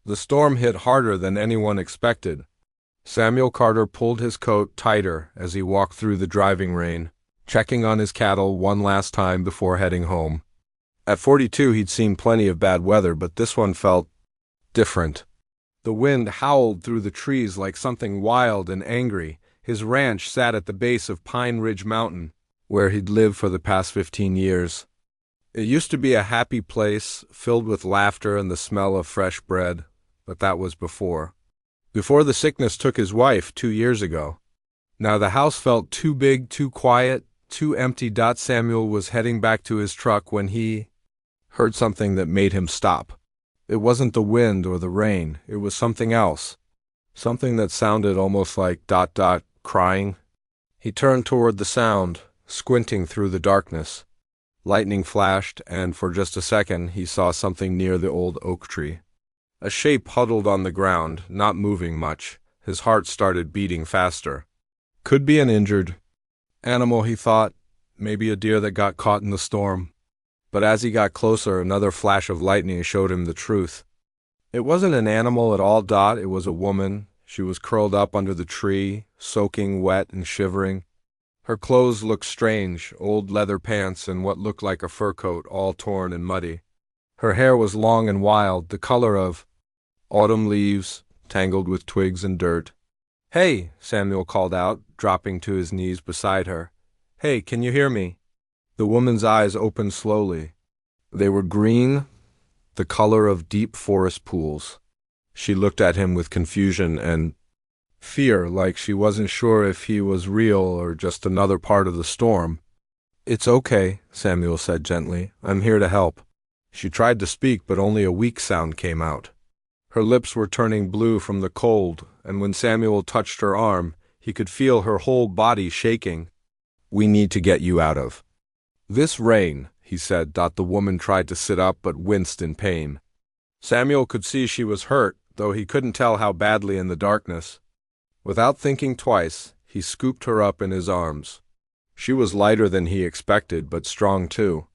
The storm hit harder than anyone expected. Samuel Carter pulled his coat tighter as he walked through the driving rain, checking on his cattle one last time before heading home. At 42, he'd seen plenty of bad weather, but this one felt different. The wind howled through the trees like something wild and angry. His ranch sat at the base of Pine Ridge Mountain, where he'd lived for the past 15 years. It used to be a happy place, filled with laughter and the smell of fresh bread, but that was before the sickness took his wife 2 years ago. Now the house felt too big, too quiet, too empty. Samuel was heading back to his truck when he heard something that made him stop. It wasn't the wind or the rain, it was something else. Something that sounded almost like ... crying. He turned toward the sound, squinting through the darkness. Lightning flashed, and for just a second he saw something near the old oak tree. A shape huddled on the ground, not moving much. His heart started beating faster. Could be an injured animal, he thought. Maybe a deer that got caught in the storm. But as he got closer, another flash of lightning showed him the truth. It wasn't an animal at all. It was a woman. She was curled up under the tree, soaking wet and shivering. Her clothes looked strange, old leather pants and what looked like a fur coat, all torn and muddy. Her hair was long and wild, the color of autumn leaves, tangled with twigs and dirt. "Hey," Samuel called out, dropping to his knees beside her. "Hey, can you hear me?" The woman's eyes opened slowly. They were green, the color of deep forest pools. She looked at him with confusion and fear, like she wasn't sure if he was real or just another part of the storm. "It's okay," Samuel said gently. "I'm here to help." She tried to speak, but only a weak sound came out. Her lips were turning blue from the cold, and when Samuel touched her arm, he could feel her whole body shaking. "We need to get you out of this rain," he said. The woman tried to sit up but winced in pain. Samuel could see she was hurt, though he couldn't tell how badly in the darkness. Without thinking twice, he scooped her up in his arms. She was lighter than he expected, but strong too.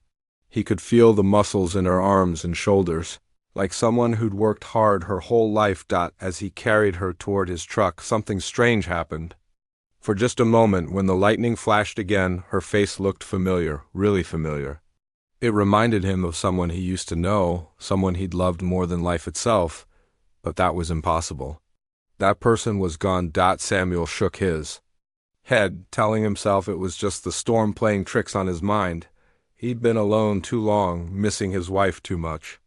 He could feel the muscles in her arms and shoulders, like someone who'd worked hard her whole life. As he carried her toward his truck, something strange happened. For just a moment, when the lightning flashed again, her face looked familiar, really familiar. It reminded him of someone he used to know, someone he'd loved more than life itself, but that was impossible. That person was gone. Samuel shook his head, telling himself it was just the storm playing tricks on his mind. He'd been alone too long, missing his wife too much.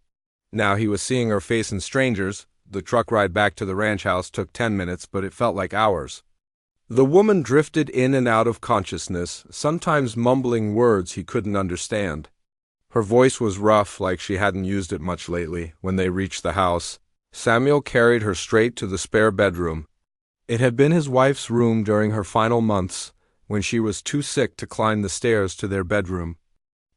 Now he was seeing her face in strangers. The truck ride back to the ranch house took 10 minutes, but it felt like hours. The woman drifted in and out of consciousness, sometimes mumbling words he couldn't understand. Her voice was rough, like she hadn't used it much lately. When they reached the house, Samuel carried her straight to the spare bedroom. It had been his wife's room during her final months, when she was too sick to climb the stairs to their bedroom.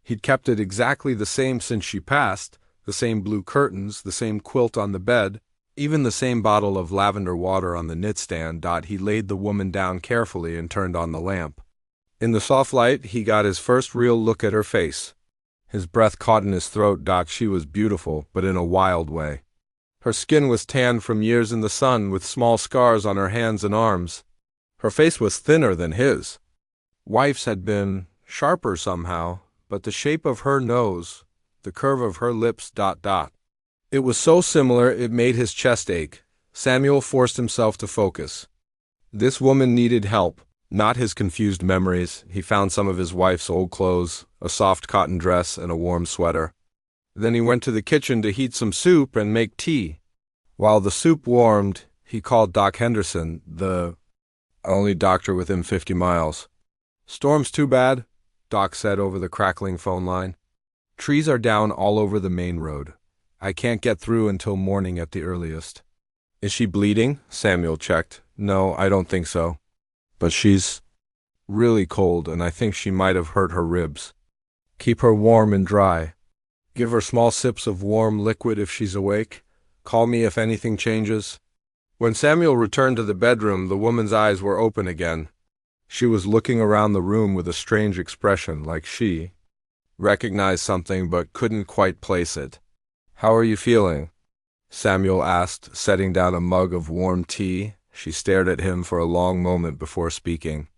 He'd kept it exactly the same since she passed, the same blue curtains, the same quilt on the bed, even the same bottle of lavender water on the knitstand. He laid the woman down carefully and turned on the lamp. In the soft light, he got his first real look at her face. His breath caught in his throat. She was beautiful, but in a wild way. Her skin was tanned from years in the sun, with small scars on her hands and arms. Her face was thinner than his. Wife's had been sharper somehow, but the shape of her nose, the curve of her lips... It was so similar it made his chest ache. Samuel forced himself to focus. This woman needed help, not his confused memories. He found some of his wife's old clothes, a soft cotton dress and a warm sweater. Then he went to the kitchen to heat some soup and make tea. While the soup warmed, he called Doc Henderson, the only doctor within 50 miles. "Storm's too bad," Doc said over the crackling phone line. "Trees are down all over the main road. I can't get through until morning at the earliest." "Is she bleeding?" Samuel checked. "No, I don't think so. But she's really cold, and I think she might have hurt her ribs. Keep her warm and dry. Give her small sips of warm liquid if she's awake. Call me if anything changes." When Samuel returned to the bedroom, the woman's eyes were open again. She was looking around the room with a strange expression, like she recognized something but couldn't quite place it. "How are you feeling?" Samuel asked, setting down a mug of warm tea. She stared at him for a long moment before speaking.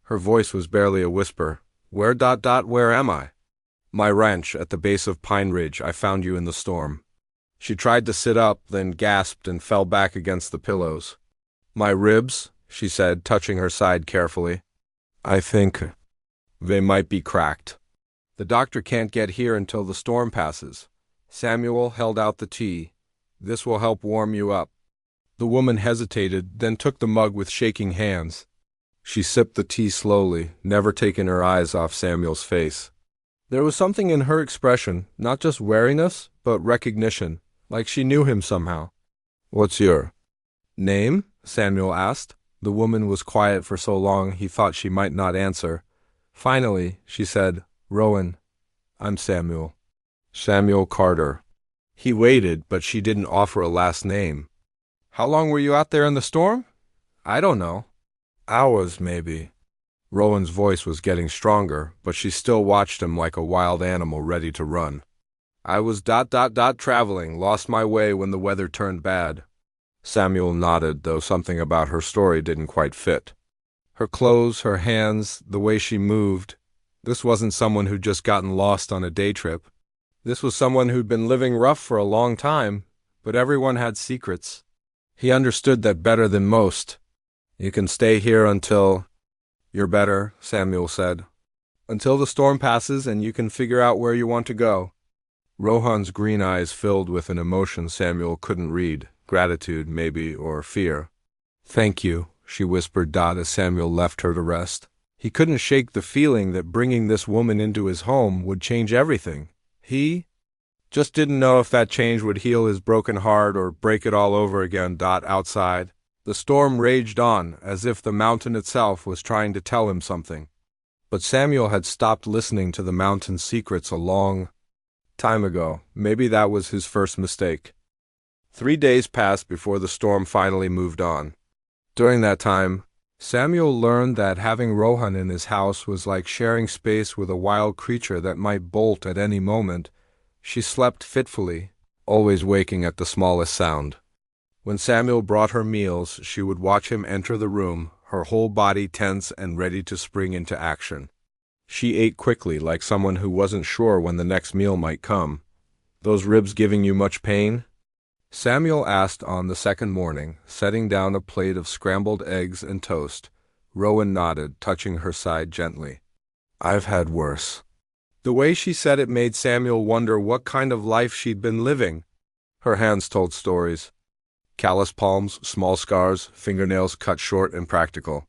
Her voice was barely a whisper. Where am I? My ranch at the base of Pine Ridge. I found you in the storm. She tried to sit up, then gasped and fell back against the pillows. My ribs, she said, touching her side carefully. I think they might be cracked. The doctor can't get here until the storm passes. Samuel held out the tea. This will help warm you up. The woman hesitated, then took the mug with shaking hands. She sipped the tea slowly, never taking her eyes off Samuel's face. There was something in her expression, not just wariness, but recognition, like she knew him somehow. What's your name? Samuel asked. The woman was quiet for so long he thought she might not answer. Finally, she said, Rowan. I'm Samuel. Samuel Carter. He waited, but she didn't offer a last name. How long were you out there in the storm? I don't know. Hours, maybe. Rowan's voice was getting stronger, but she still watched him like a wild animal ready to run. I was traveling, lost my way when the weather turned bad. Samuel nodded, though something about her story didn't quite fit. Her clothes, her hands, the way she moved. This wasn't someone who'd just gotten lost on a day trip. This was someone who'd been living rough for a long time, but everyone had secrets. He understood that better than most. You can stay here until you're better, Samuel said. Until the storm passes and you can figure out where you want to go. Rohan's green eyes filled with an emotion Samuel couldn't read, gratitude, maybe, or fear. Thank you, she whispered as Samuel left her to rest. He couldn't shake the feeling that bringing this woman into his home would change everything. He just didn't know if that change would heal his broken heart or break it all over again. Outside, the storm raged on, as if the mountain itself was trying to tell him something. But Samuel had stopped listening to the mountain's secrets a long time ago. Maybe that was his first mistake. 3 days passed before the storm finally moved on. During that time, Samuel learned that having Rohan in his house was like sharing space with a wild creature that might bolt at any moment. She slept fitfully, always waking at the smallest sound. When Samuel brought her meals, she would watch him enter the room, her whole body tense and ready to spring into action. She ate quickly, like someone who wasn't sure when the next meal might come. Those ribs giving you much pain? Samuel asked on the second morning, setting down a plate of scrambled eggs and toast. Rowan nodded, touching her side gently. I've had worse. The way she said it made Samuel wonder what kind of life she'd been living. Her hands told stories. Callous palms, small scars, fingernails cut short and practical.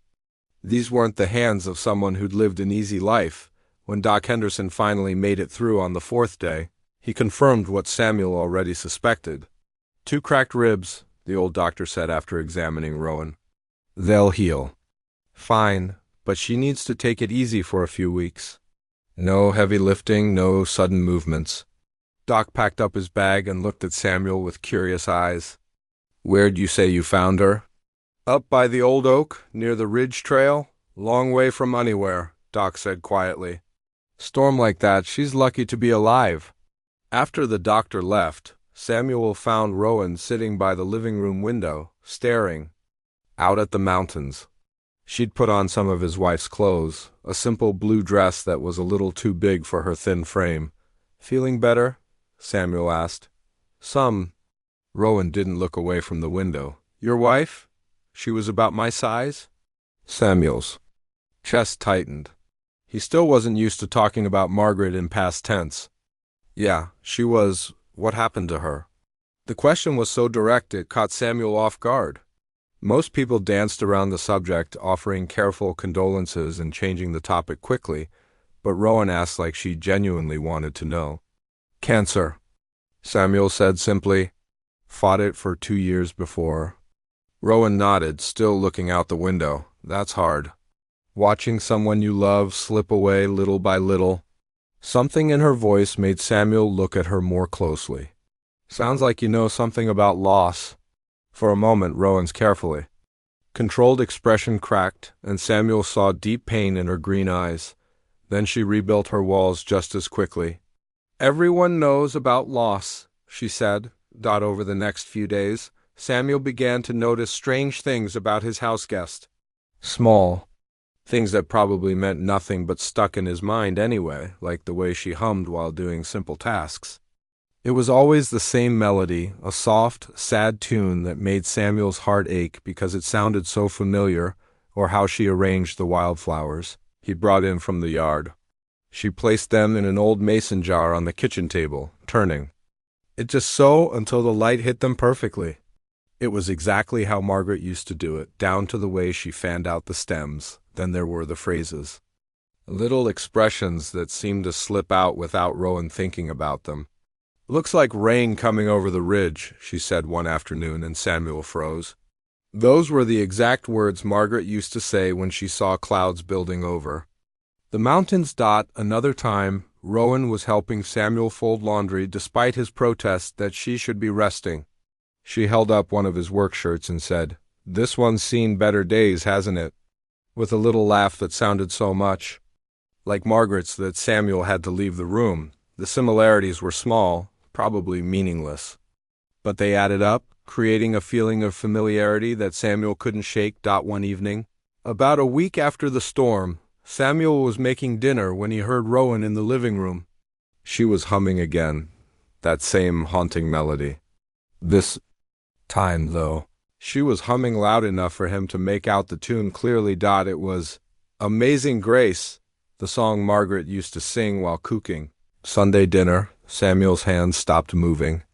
These weren't the hands of someone who'd lived an easy life. When Doc Henderson finally made it through on the 4th day, he confirmed what Samuel already suspected. 2 cracked ribs, the old doctor said after examining Rowan. They'll heal. Fine, but she needs to take it easy for a few weeks. No heavy lifting, no sudden movements. Doc packed up his bag and looked at Samuel with curious eyes. Where'd you say you found her? Up by the old oak, near the ridge trail. Long way from anywhere, Doc said quietly. Storm like that, she's lucky to be alive. After the doctor left, Samuel found Rowan sitting by the living room window, staring out at the mountains. She'd put on some of his wife's clothes, a simple blue dress that was a little too big for her thin frame. Feeling better? Samuel asked. Some. Rowan didn't look away from the window. Your wife? She was about my size? Samuel's chest tightened. He still wasn't used to talking about Margaret in past tense. Yeah, she was. What happened to her? The question was so direct it caught Samuel off guard. Most people danced around the subject, offering careful condolences and changing the topic quickly, but Rowan asked like she genuinely wanted to know. Cancer, Samuel said simply. Fought it for 2 years before. Rowan nodded, still looking out the window. That's hard. Watching someone you love slip away little by little. Something in her voice made Samuel look at her more closely. Sounds like you know something about loss. For a moment, Rowan's carefully. Controlled expression cracked, and Samuel saw deep pain in her green eyes. Then she rebuilt her walls just as quickly. Everyone knows about loss, she said, Over the next few days, Samuel began to notice strange things about his house guest. Small things that probably meant nothing but stuck in his mind anyway, like the way she hummed while doing simple tasks. It was always the same melody, a soft, sad tune that made Samuel's heart ache because it sounded so familiar, or how she arranged the wildflowers he'd brought in from the yard. She placed them in an old mason jar on the kitchen table, turning it just so until the light hit them perfectly. It was exactly how Margaret used to do it, down to the way she fanned out the stems. Then there were the phrases. Little expressions that seemed to slip out without Rowan thinking about them. "Looks like rain coming over the ridge," she said one afternoon, and Samuel froze. Those were the exact words Margaret used to say when she saw clouds building over the mountains. Another time, Rowan was helping Samuel fold laundry despite his protest that she should be resting. She held up one of his work shirts and said, "This one's seen better days, hasn't it?" with a little laugh that sounded so much like Margaret's that Samuel had to leave the room. The similarities were small, probably meaningless, but they added up, creating a feeling of familiarity that Samuel couldn't shake. One evening, about a week after the storm, Samuel was making dinner when he heard Rowan in the living room. She was humming again, that same haunting melody. This time, though, she was humming loud enough for him to make out the tune clearly. It was "Amazing Grace," the song Margaret used to sing while cooking Sunday dinner. Samuel's hands stopped moving.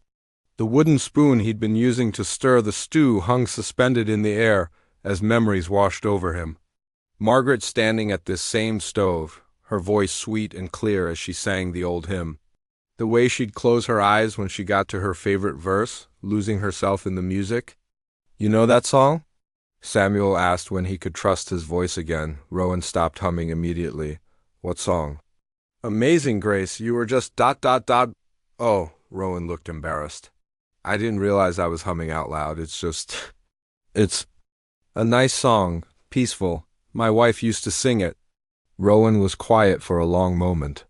The wooden spoon he'd been using to stir the stew hung suspended in the air as memories washed over him. Margaret standing at this same stove, her voice sweet and clear as she sang the old hymn. The way she'd close her eyes when she got to her favorite verse, losing herself in the music. "You know that song?" Samuel asked when he could trust his voice again. Rowan stopped humming immediately. "What song?" "Amazing Grace, you were just ... Oh," Rowan looked embarrassed. "I didn't realize I was humming out loud. It's a nice song, peaceful. My wife used to sing it." Rowan was quiet for a long moment.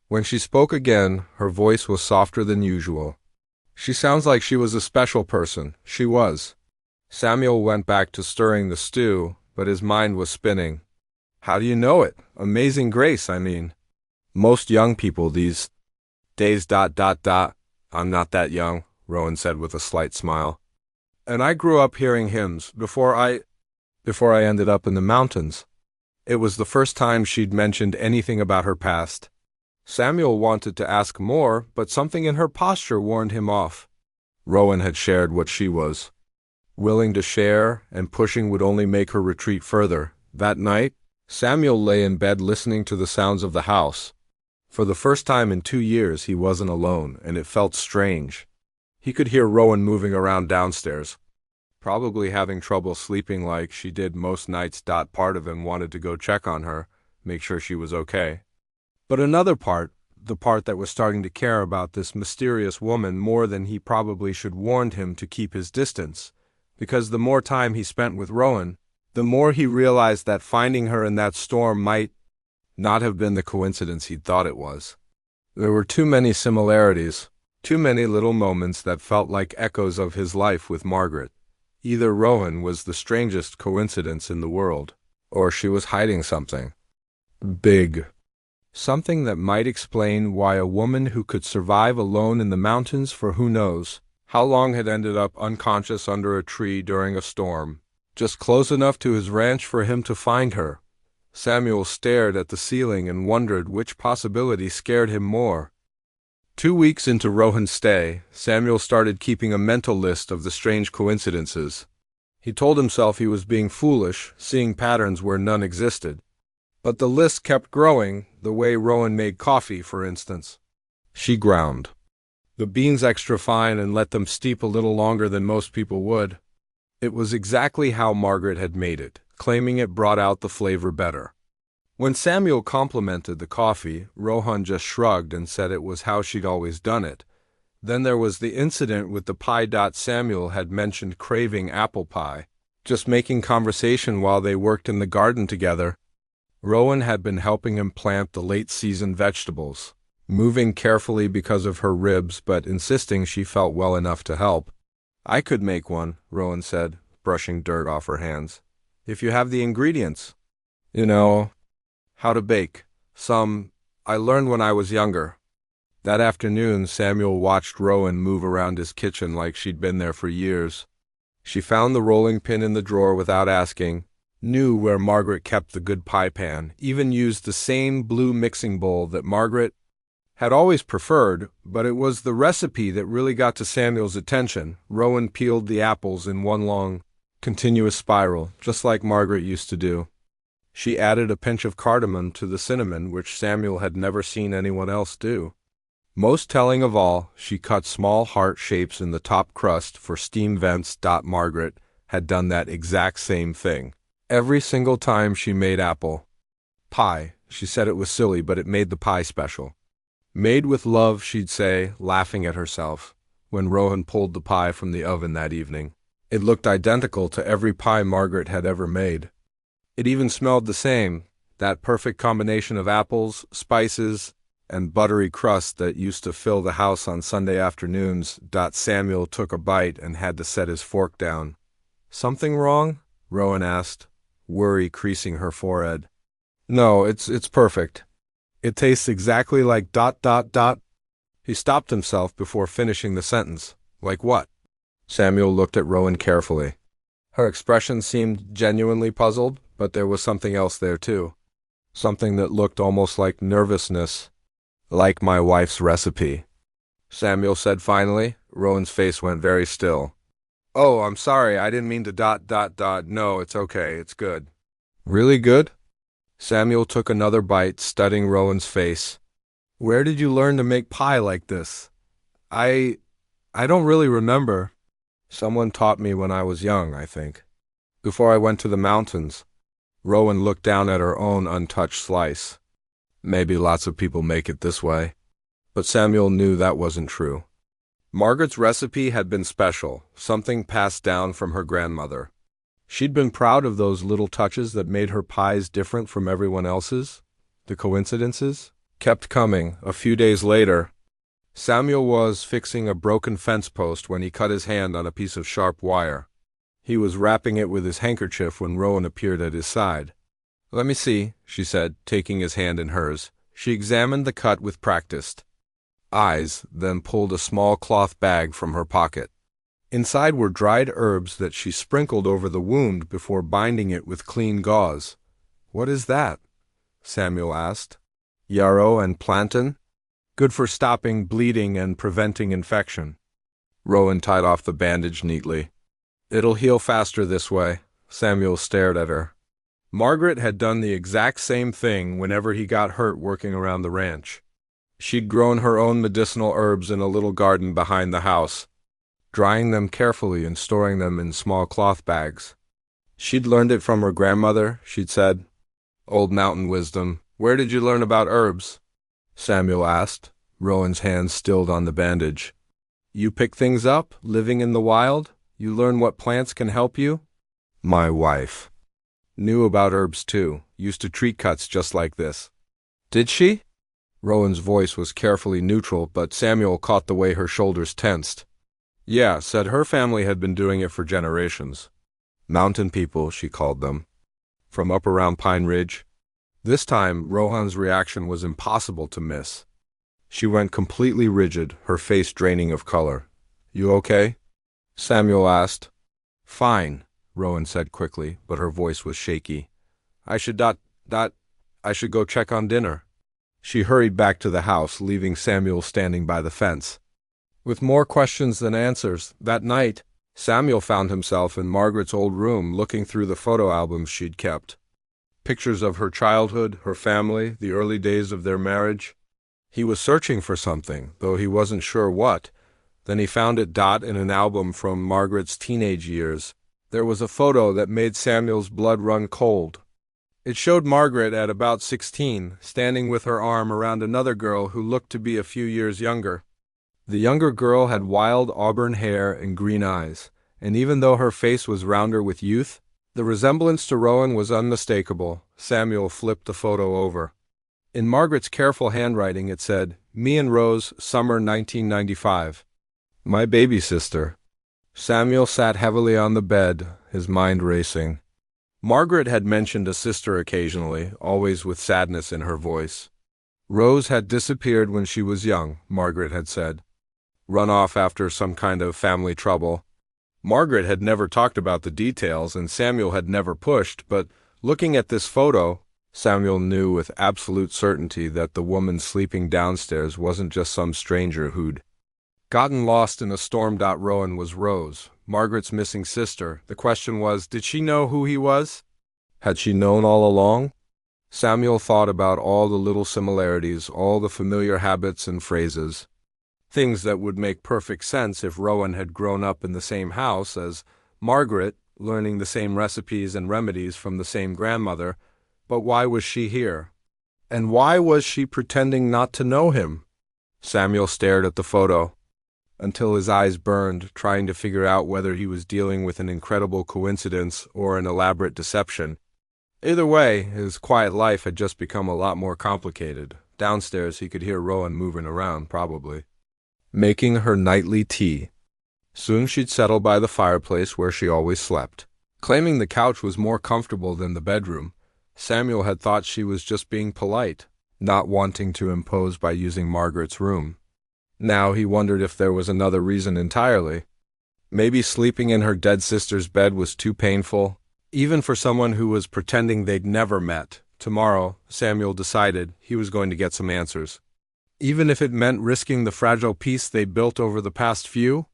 When she spoke again, her voice was softer than usual. "She sounds like she was a special person." She was. Samuel went back to stirring the stew, but his mind was spinning. "How do you know it? Amazing Grace, I mean. Most young people these days ... I'm not that young," Rowan said with a slight smile. "And I grew up hearing hymns before I ended up in the mountains." It was the first time she'd mentioned anything about her past. Samuel wanted to ask more, but something in her posture warned him off. Rowan had shared what she was willing to share, and pushing would only make her retreat further. That night, Samuel lay in bed listening to the sounds of the house. For the first time in 2 years, he wasn't alone, and it felt strange. He could hear Rowan moving around downstairs, probably having trouble sleeping like she did most nights. Part of him wanted to go check on her, make sure she was okay. But another part, the part that was starting to care about this mysterious woman more than he probably should, warned him to keep his distance, because the more time he spent with Rowan, the more he realized that finding her in that storm might not have been the coincidence he'd thought it was. There were too many similarities, too many little moments that felt like echoes of his life with Margaret. Either Rowan was the strangest coincidence in the world, or she was hiding something big. Something that might explain why a woman who could survive alone in the mountains for who knows how long had ended up unconscious under a tree during a storm, just close enough to his ranch for him to find her. Samuel stared at the ceiling and wondered which possibility scared him more. 2 weeks into Rowan's stay, Samuel started keeping a mental list of the strange coincidences. He told himself he was being foolish, seeing patterns where none existed. But the list kept growing, the way Rowan made coffee, for instance. She ground the beans extra fine and let them steep a little longer than most people would. It was exactly how Margaret had made it, claiming it brought out the flavor better. When Samuel complimented the coffee, Rowan just shrugged and said it was how she'd always done it. Then there was the incident with the pie. Samuel had mentioned craving apple pie, just making conversation while they worked in the garden together. Rowan had been helping him plant the late-season vegetables. moving carefully because of her ribs but insisting she felt well enough to help. I could make one, Rowan said, brushing dirt off her hands. If you have the ingredients. You know, how to bake. Some I learned when I was younger. That afternoon, Samuel watched Rowan move around his kitchen like she'd been there for years. She found the rolling pin in the drawer without asking, knew where Margaret kept the good pie pan, even used the same blue mixing bowl that Margaret had always preferred, but it was the recipe that really got to Samuel's attention. Rowan peeled the apples in one long, continuous spiral, just like Margaret used to do. She added a pinch of cardamom to the cinnamon, which Samuel had never seen anyone else do. Most telling of all, she cut small heart shapes in the top crust for steam vents. Margaret had done that exact same thing. Every single time she made apple pie, she said it was silly, but it made the pie special. Made with love, she'd say, laughing at herself, when Rowan pulled the pie from the oven that evening. It looked identical to every pie Margaret had ever made. It even smelled the same, that perfect combination of apples, spices, and buttery crust that used to fill the house on Sunday afternoons. Samuel took a bite and had to set his fork down. Something wrong? Rowan asked, worry creasing her forehead. No, it's perfect. It tastes exactly like ... He stopped himself before finishing the sentence. Like what? Samuel looked at Rowan carefully. Her expression seemed genuinely puzzled, but there was something else there too. Something that looked almost like nervousness. Like my wife's recipe, Samuel said finally. Rowan's face went very still. Oh, I'm sorry, I didn't mean to ... No, it's okay, it's good. Really good? Samuel took another bite, studying Rowan's face. Where did you learn to make pie like this? I don't really remember. Someone taught me when I was young, I think. Before I went to the mountains. Rowan looked down at her own untouched slice. Maybe lots of people make it this way. But Samuel knew that wasn't true. Margaret's recipe had been special, something passed down from her grandmother. She'd been proud of those little touches that made her pies different from everyone else's. The coincidences kept coming. A few days later, Samuel was fixing a broken fence post when he cut his hand on a piece of sharp wire. He was wrapping it with his handkerchief when Rowan appeared at his side. Let me see, she said, taking his hand in hers. She examined the cut with practiced eyes, then pulled a small cloth bag from her pocket. Inside were dried herbs that she sprinkled over the wound before binding it with clean gauze. What is that? Samuel asked. Yarrow and plantain? Good for stopping bleeding and preventing infection. Rowan tied off the bandage neatly. It'll heal faster this way. Samuel stared at her. Margaret had done the exact same thing whenever he got hurt working around the ranch. She'd grown her own medicinal herbs in a little garden behind the house, drying them carefully and storing them in small cloth bags. She'd learned it from her grandmother, she'd said. Old mountain wisdom. Where did you learn about herbs? Samuel asked, Rowan's hand stilled on the bandage. You pick things up, living in the wild? You learn what plants can help you? My wife knew about herbs too, used to treat cuts just like this. Did she? Rowan's voice was carefully neutral, but Samuel caught the way her shoulders tensed. Yeah, said her family had been doing it for generations. Mountain people, she called them. From up around Pine Ridge. This time, Rowan's reaction was impossible to miss. She went completely rigid, her face draining of color. You okay? Samuel asked. Fine, Rowan said quickly, but her voice was shaky. I should go check on dinner. She hurried back to the house, leaving Samuel standing by the fence. With more questions than answers, that night, Samuel found himself in Margaret's old room looking through the photo albums she'd kept. Pictures of her childhood, her family, the early days of their marriage. He was searching for something, though he wasn't sure what. Then he found it in an album from Margaret's teenage years. There was a photo that made Samuel's blood run cold. It showed Margaret at about 16, standing with her arm around another girl who looked to be a few years younger. The younger girl had wild auburn hair and green eyes, and even though her face was rounder with youth, the resemblance to Rowan was unmistakable. Samuel flipped the photo over. In Margaret's careful handwriting it said, Me and Rose, summer 1995. My baby sister. Samuel sat heavily on the bed, his mind racing. Margaret had mentioned a sister occasionally, always with sadness in her voice. Rose had disappeared when she was young, Margaret had said. Run off after some kind of family trouble. Margaret had never talked about the details, and Samuel had never pushed, but looking at this photo, Samuel knew with absolute certainty that the woman sleeping downstairs wasn't just some stranger who'd gotten lost in a storm. Rowan was Rose, Margaret's missing sister. The question was, did she know who he was? Had she known all along? Samuel thought about all the little similarities, all the familiar habits and phrases. Things that would make perfect sense if Rowan had grown up in the same house as Margaret, learning the same recipes and remedies from the same grandmother. But why was she here? And why was she pretending not to know him? Samuel stared at the photo until his eyes burned, trying to figure out whether he was dealing with an incredible coincidence or an elaborate deception. Either way, his quiet life had just become a lot more complicated. Downstairs, he could hear Rowan moving around, probably making her nightly tea. Soon she'd settle by the fireplace where she always slept. Claiming the couch was more comfortable than the bedroom, Samuel had thought she was just being polite, not wanting to impose by using Margaret's room. Now he wondered if there was another reason entirely. Maybe sleeping in her dead sister's bed was too painful, even for someone who was pretending they'd never met. Tomorrow, Samuel decided, he was going to get some answers. Even if it meant risking the fragile peace they'd built over the past few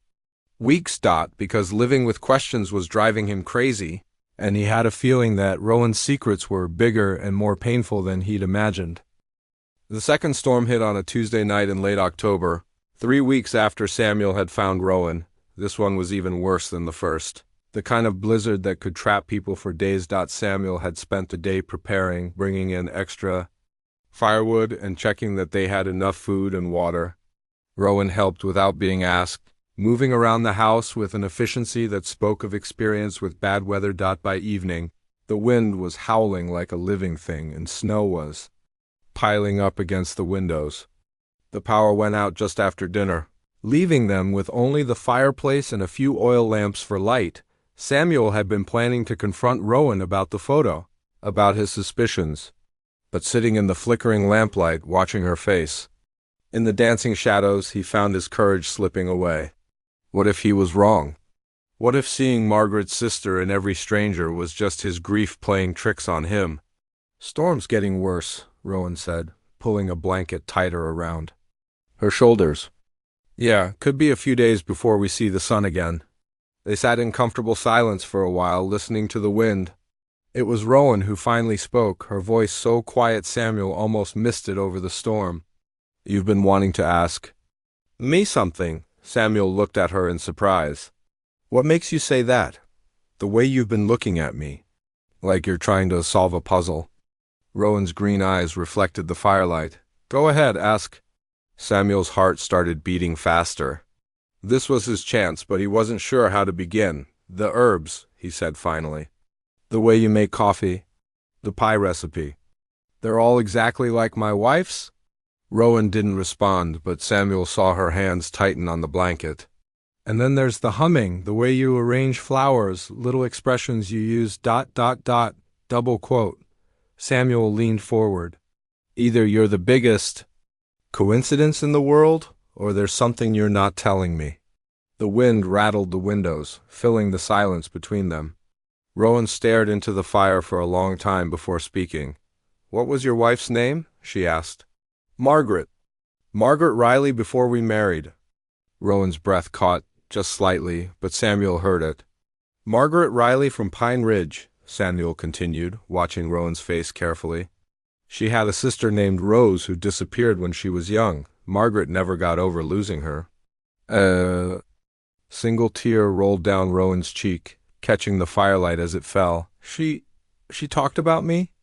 weeks. Because living with questions was driving him crazy, and he had a feeling that Rowan's secrets were bigger and more painful than he'd imagined. The second storm hit on a Tuesday night in late October, 3 weeks after Samuel had found Rowan. This one was even worse than the first. The kind of blizzard that could trap people for days. Samuel had spent the day preparing, bringing in extra firewood and checking that they had enough food and water. Rowan helped without being asked, moving around the house with an efficiency that spoke of experience with bad weather. By evening, the wind was howling like a living thing, and snow was piling up against the windows. The power went out just after dinner, leaving them with only the fireplace and a few oil lamps for light. Samuel had been planning to confront Rowan about the photo, about his suspicions, but sitting in the flickering lamplight, watching her face, in the dancing shadows, he found his courage slipping away. What if he was wrong? What if seeing Margaret's sister in every stranger was just his grief playing tricks on him? Storm's getting worse, Rowan said, pulling a blanket tighter around her shoulders. Yeah, could be a few days before we see the sun again. They sat in comfortable silence for a while, listening to the wind. It was Rowan who finally spoke, her voice so quiet Samuel almost missed it over the storm. You've been wanting to ask me something. Samuel looked at her in surprise. What makes you say that? The way you've been looking at me, like you're trying to solve a puzzle. Rowan's green eyes reflected the firelight. Go ahead, ask. Samuel's heart started beating faster. This was his chance, but he wasn't sure how to begin. The herbs, he said finally. The way you make coffee. The pie recipe. They're all exactly like my wife's? Rowan didn't respond, but Samuel saw her hands tighten on the blanket. And then there's the humming, the way you arrange flowers, little expressions you use, ... double quote. Samuel leaned forward. Either you're the biggest coincidence in the world, or there's something you're not telling me. The wind rattled the windows, filling the silence between them. Rowan stared into the fire for a long time before speaking. What was your wife's name? She asked. Margaret. Margaret Riley before we married. Rowan's breath caught, just slightly, but Samuel heard it. Margaret Riley from Pine Ridge, Samuel continued, watching Rowan's face carefully. She had a sister named Rose who disappeared when she was young. Margaret never got over losing her. Single tear rolled down Rowan's cheek, catching the firelight as it fell. She talked about me?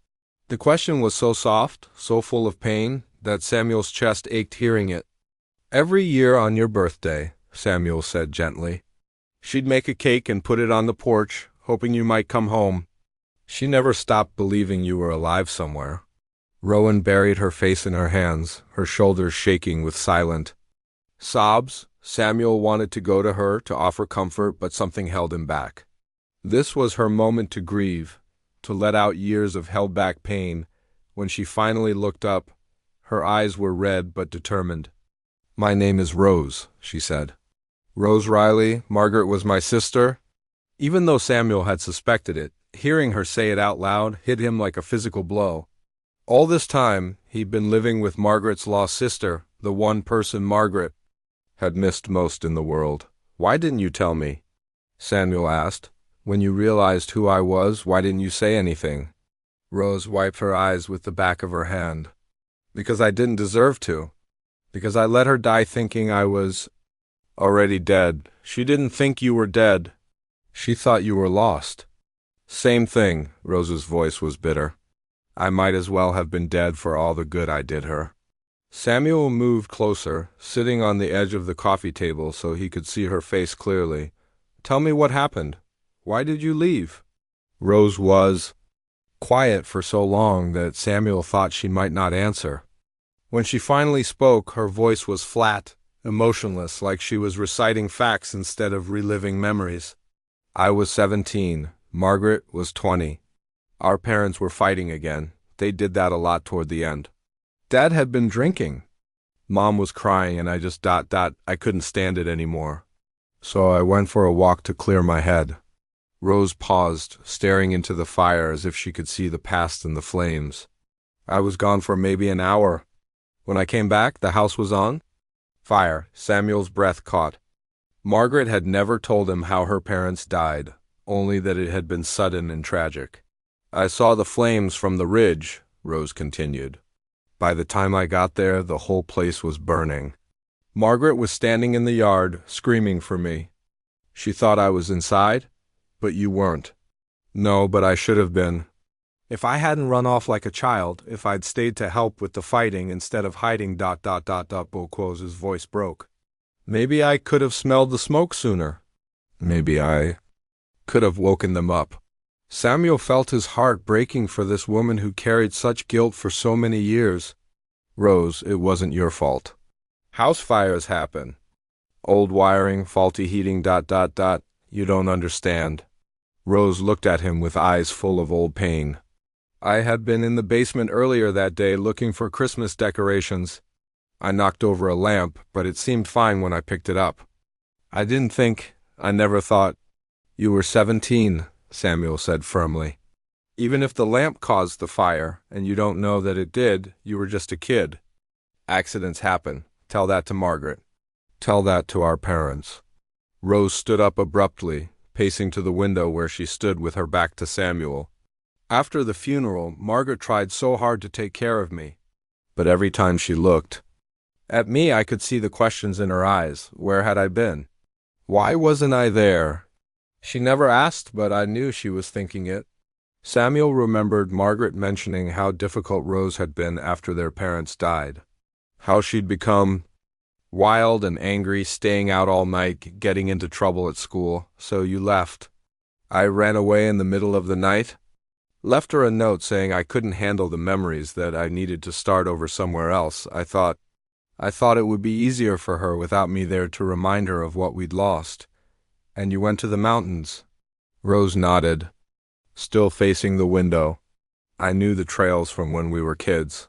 The question was so soft, so full of pain, that Samuel's chest ached hearing it. Every year on your birthday, Samuel said gently, she'd make a cake and put it on the porch, hoping you might come home. She never stopped believing you were alive somewhere. Rowan buried her face in her hands, her shoulders shaking with silent sobs. Samuel wanted to go to her to offer comfort, but something held him back. This was her moment to grieve, to let out years of held-back pain. When she finally looked up, her eyes were red but determined. "My name is Rose," she said. "Rose Riley. Margaret was my sister." Even though Samuel had suspected it, hearing her say it out loud hit him like a physical blow. All this time, he'd been living with Margaret's lost sister, the one person Margaret had missed most in the world. "Why didn't you tell me?" Samuel asked. "When you realized who I was, why didn't you say anything?" Rose wiped her eyes with the back of her hand. "Because I didn't deserve to. Because I let her die thinking I was already dead. She didn't think you were dead. She thought you were lost." "Same thing." Rose's voice was bitter. "I might as well have been dead for all the good I did her." Samuel moved closer, sitting on the edge of the coffee table so he could see her face clearly. "Tell me what happened. Why did you leave?" Rose was quiet for so long that Samuel thought she might not answer. When she finally spoke, her voice was flat, emotionless, like she was reciting facts instead of reliving memories. "I was 17. Margaret was 20. Our parents were fighting again. They did that a lot toward the end. Dad had been drinking. Mom was crying and I just I couldn't stand it anymore. So I went for a walk to clear my head." Rose paused, staring into the fire as if she could see the past in the flames. "I was gone for maybe an hour. When I came back, the house was on fire." Samuel's breath caught. Margaret had never told him how her parents died, only that it had been sudden and tragic. "I saw the flames from the ridge," Rose continued. "By the time I got there, the whole place was burning. Margaret was standing in the yard, screaming for me. She thought I was inside, but you weren't." "No, but I should have been. If I hadn't run off like a child, if I'd stayed to help with the fighting instead of hiding. Boquoz's voice broke. "Maybe I could have smelled the smoke sooner. Maybe I could have woken them up." Samuel felt his heart breaking for this woman who carried such guilt for so many years. "Rose, it wasn't your fault. House fires happen. Old wiring, faulty heating. You don't understand." Rose looked at him with eyes full of old pain. "I had been in the basement earlier that day looking for Christmas decorations. I knocked over a lamp, but it seemed fine when I picked it up. I never thought." "You were 17, Samuel said firmly. "Even if the lamp caused the fire, and you don't know that it did, you were just a kid. Accidents happen. Tell that to Margaret. Tell that to our parents." Rose stood up abruptly, pacing to the window where she stood with her back to Samuel. "After the funeral, Margaret tried so hard to take care of me. But every time she looked at me, I could see the questions in her eyes. Where had I been? Why wasn't I there? She never asked, but I knew she was thinking it." Samuel remembered Margaret mentioning how difficult Rose had been after their parents died. How she'd become wild and angry, staying out all night, getting into trouble at school. "So you left." "I ran away in the middle of the night." Left her a note saying I couldn't handle the memories, that I needed to start over somewhere else. I thought it would be easier for her without me there to remind her of what we'd lost. "And you went to the mountains." Rose nodded, still facing the window. "I knew the trails from when we were kids.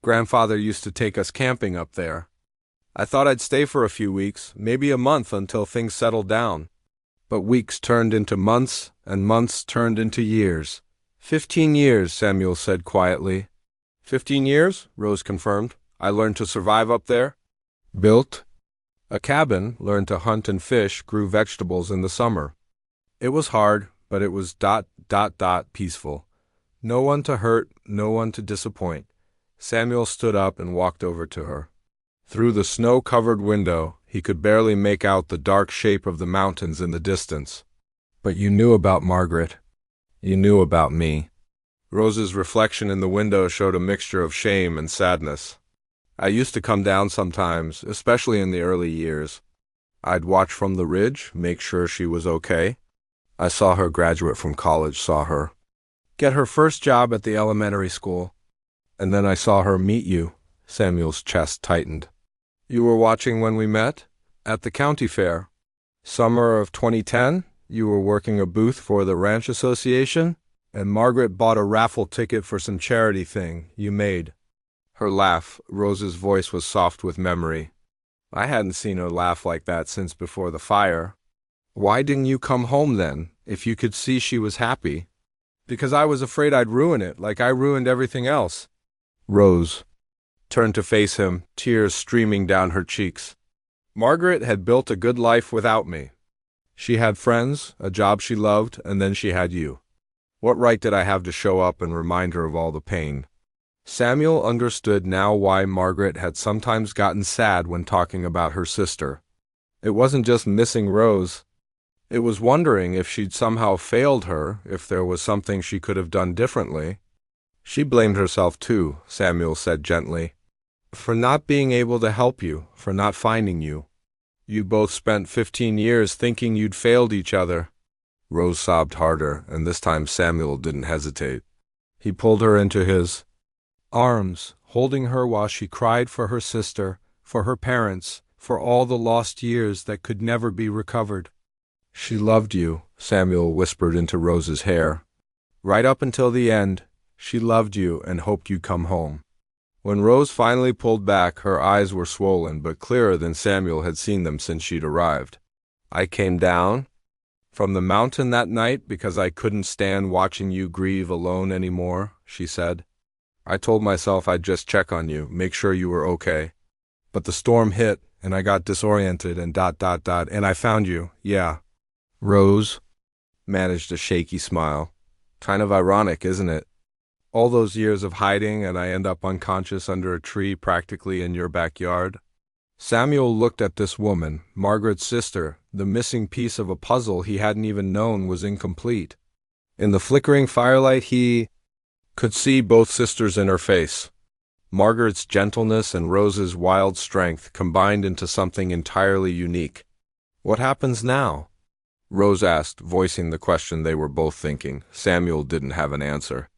Grandfather used to take us camping up there. I thought I'd stay for a few weeks, maybe a month, until things settled down. But weeks turned into months, and months turned into years." 15 years, Samuel said quietly. 15 years, Rose confirmed. "I learned to survive up there. Built a cabin, learned to hunt and fish, grew vegetables in the summer. It was hard, but it was peaceful. No one to hurt, no one to disappoint." Samuel stood up and walked over to her. Through the snow-covered window, he could barely make out the dark shape of the mountains in the distance. "But you knew about Margaret. You knew about me." Rose's reflection in the window showed a mixture of shame and sadness. "I used to come down sometimes, especially in the early years. I'd watch from the ridge, make sure she was okay. I saw her graduate from college, saw her get her first job at the elementary school. And then I saw her meet you. Samuel's chest tightened. You were watching when we met? At the county fair. Summer of 2010? You were working a booth for the Ranch Association? And Margaret bought a raffle ticket for some charity thing you made. Her laugh, Rose's voice was soft with memory. I hadn't seen her laugh like that since before the fire. Why didn't you come home then, if you could see she was happy? Because I was afraid I'd ruin it, like I ruined everything else. Rose turned to face him, tears streaming down her cheeks. Margaret had built a good life without me. She had friends, a job she loved, and then she had you. What right did I have to show up and remind her of all the pain? Samuel understood now why Margaret had sometimes gotten sad when talking about her sister. It wasn't just missing Rose. It was wondering if she'd somehow failed her, if there was something she could have done differently. She blamed herself too, Samuel said gently. For not being able to help you, for not finding you. You both spent 15 years thinking you'd failed each other. Rose sobbed harder, and this time Samuel didn't hesitate. He pulled her into his arms, holding her while she cried for her sister, for her parents, for all the lost years that could never be recovered. She loved you, Samuel whispered into Rose's hair. Right up until the end, she loved you and hoped you'd come home. When Rose finally pulled back, her eyes were swollen, but clearer than Samuel had seen them since she'd arrived. I came down from the mountain that night because I couldn't stand watching you grieve alone anymore, she said. I told myself I'd just check on you, make sure you were okay. But the storm hit, and I got disoriented and ... and I found you, yeah. Rose managed a shaky smile. Kind of ironic, isn't it? All those years of hiding, and I end up unconscious under a tree practically in your backyard. Samuel looked at this woman, Margaret's sister, the missing piece of a puzzle he hadn't even known was incomplete. In the flickering firelight he could see both sisters in her face. Margaret's gentleness and Rose's wild strength combined into something entirely unique. What happens now? Rose asked, voicing the question they were both thinking. Samuel didn't have an answer.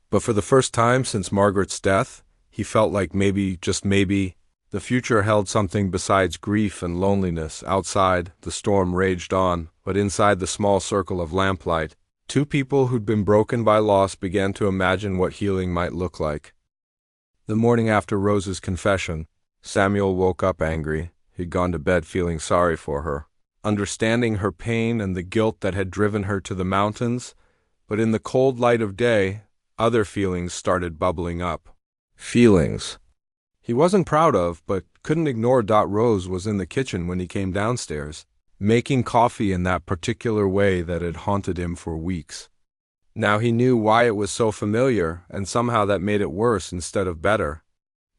But for the first time since Margaret's death, he felt like maybe, just maybe, the future held something besides grief and loneliness. Outside, the storm raged on, but inside the small circle of lamplight, two people who'd been broken by loss began to imagine what healing might look like. The morning after Rose's confession, Samuel woke up angry. He'd gone to bed feeling sorry for her, understanding her pain and the guilt that had driven her to the mountains, but in the cold light of day, other feelings started bubbling up. Feelings he wasn't proud of, but couldn't ignore. Rose was in the kitchen when he came downstairs, making coffee in that particular way that had haunted him for weeks. Now he knew why it was so familiar, and somehow that made it worse instead of better.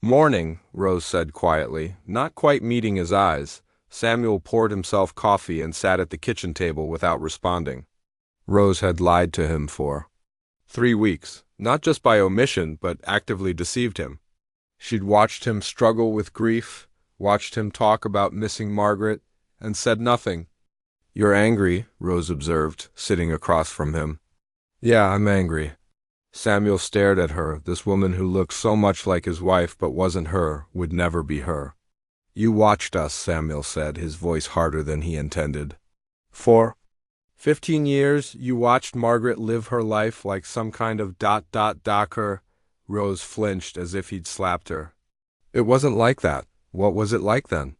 Morning, Rose said quietly, not quite meeting his eyes. Samuel poured himself coffee and sat at the kitchen table without responding. Rose had lied to him for 3 weeks, not just by omission, but actively deceived him. She'd watched him struggle with grief, watched him talk about missing Margaret, and said nothing. You're angry, Rose observed, sitting across from him. Yeah, I'm angry. Samuel stared at her. This woman who looked so much like his wife but wasn't her, would never be her. You watched us, Samuel said, his voice harder than he intended. For 15 years, you watched Margaret live her life like some kind of ... Docker. Rose flinched as if he'd slapped her. It wasn't like that. What was it like then?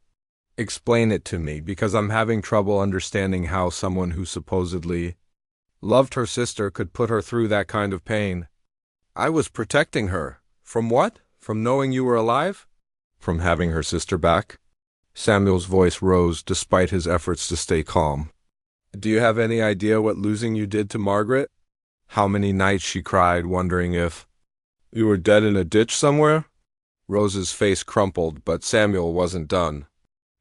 Explain it to me, because I'm having trouble understanding how someone who supposedly loved her sister could put her through that kind of pain. I was protecting her. From what? From knowing you were alive? From having her sister back? Samuel's voice rose despite his efforts to stay calm. Do you have any idea what losing you did to Margaret? How many nights she cried, wondering if you were dead in a ditch somewhere? Rose's face crumpled, but Samuel wasn't done.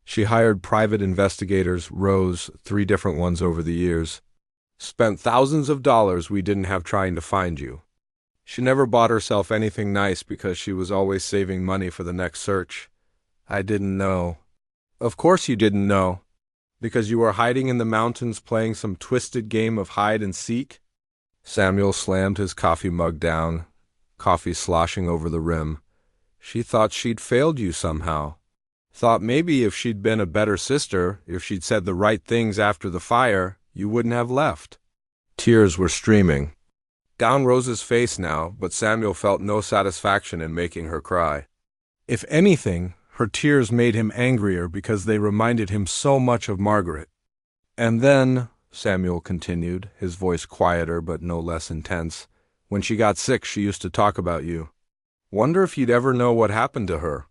She hired private investigators, Rose, 3 different ones over the years. Spent thousands of dollars we didn't have trying to find you. She never bought herself anything nice because she was always saving money for the next search. I didn't know. Of course you didn't know. Because you were hiding in the mountains playing some twisted game of hide and seek? Samuel slammed his coffee mug down. coffee sloshing over the rim. She thought she'd failed you somehow. Thought maybe if she'd been a better sister, if she'd said the right things after the fire, you wouldn't have left. Tears were streaming down Rose's face now, but Samuel felt no satisfaction in making her cry. If anything, her tears made him angrier because they reminded him so much of Margaret. And then, Samuel continued, his voice quieter but no less intense, when she got sick she used to talk about you. Wonder if you'd ever know what happened to her.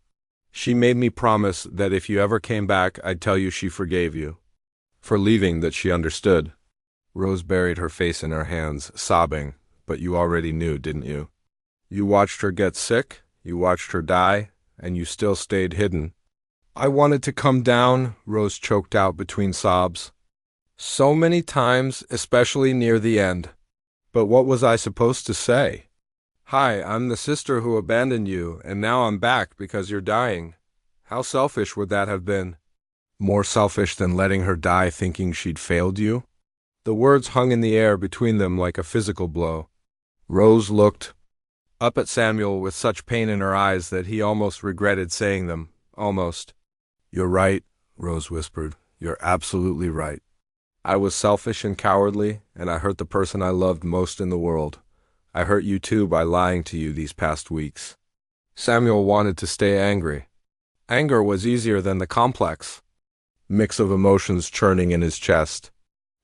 She made me promise that if you ever came back I'd tell you she forgave you. For leaving, that she understood. Rose buried her face in her hands, sobbing. But you already knew, didn't you? You watched her get sick, you watched her die, and you still stayed hidden. I wanted to come down, Rose choked out between sobs. So many times, especially near the end. But what was I supposed to say? Hi, I'm the sister who abandoned you, and now I'm back because you're dying. How selfish would that have been? More selfish than letting her die thinking she'd failed you? The words hung in the air between them like a physical blow. Rose looked up at Samuel with such pain in her eyes that he almost regretted saying them. Almost. You're right, Rose whispered. You're absolutely right. I was selfish and cowardly, and I hurt the person I loved most in the world. I hurt you too by lying to you these past weeks. Samuel wanted to stay angry. Anger was easier than the complex mix of emotions churning in his chest.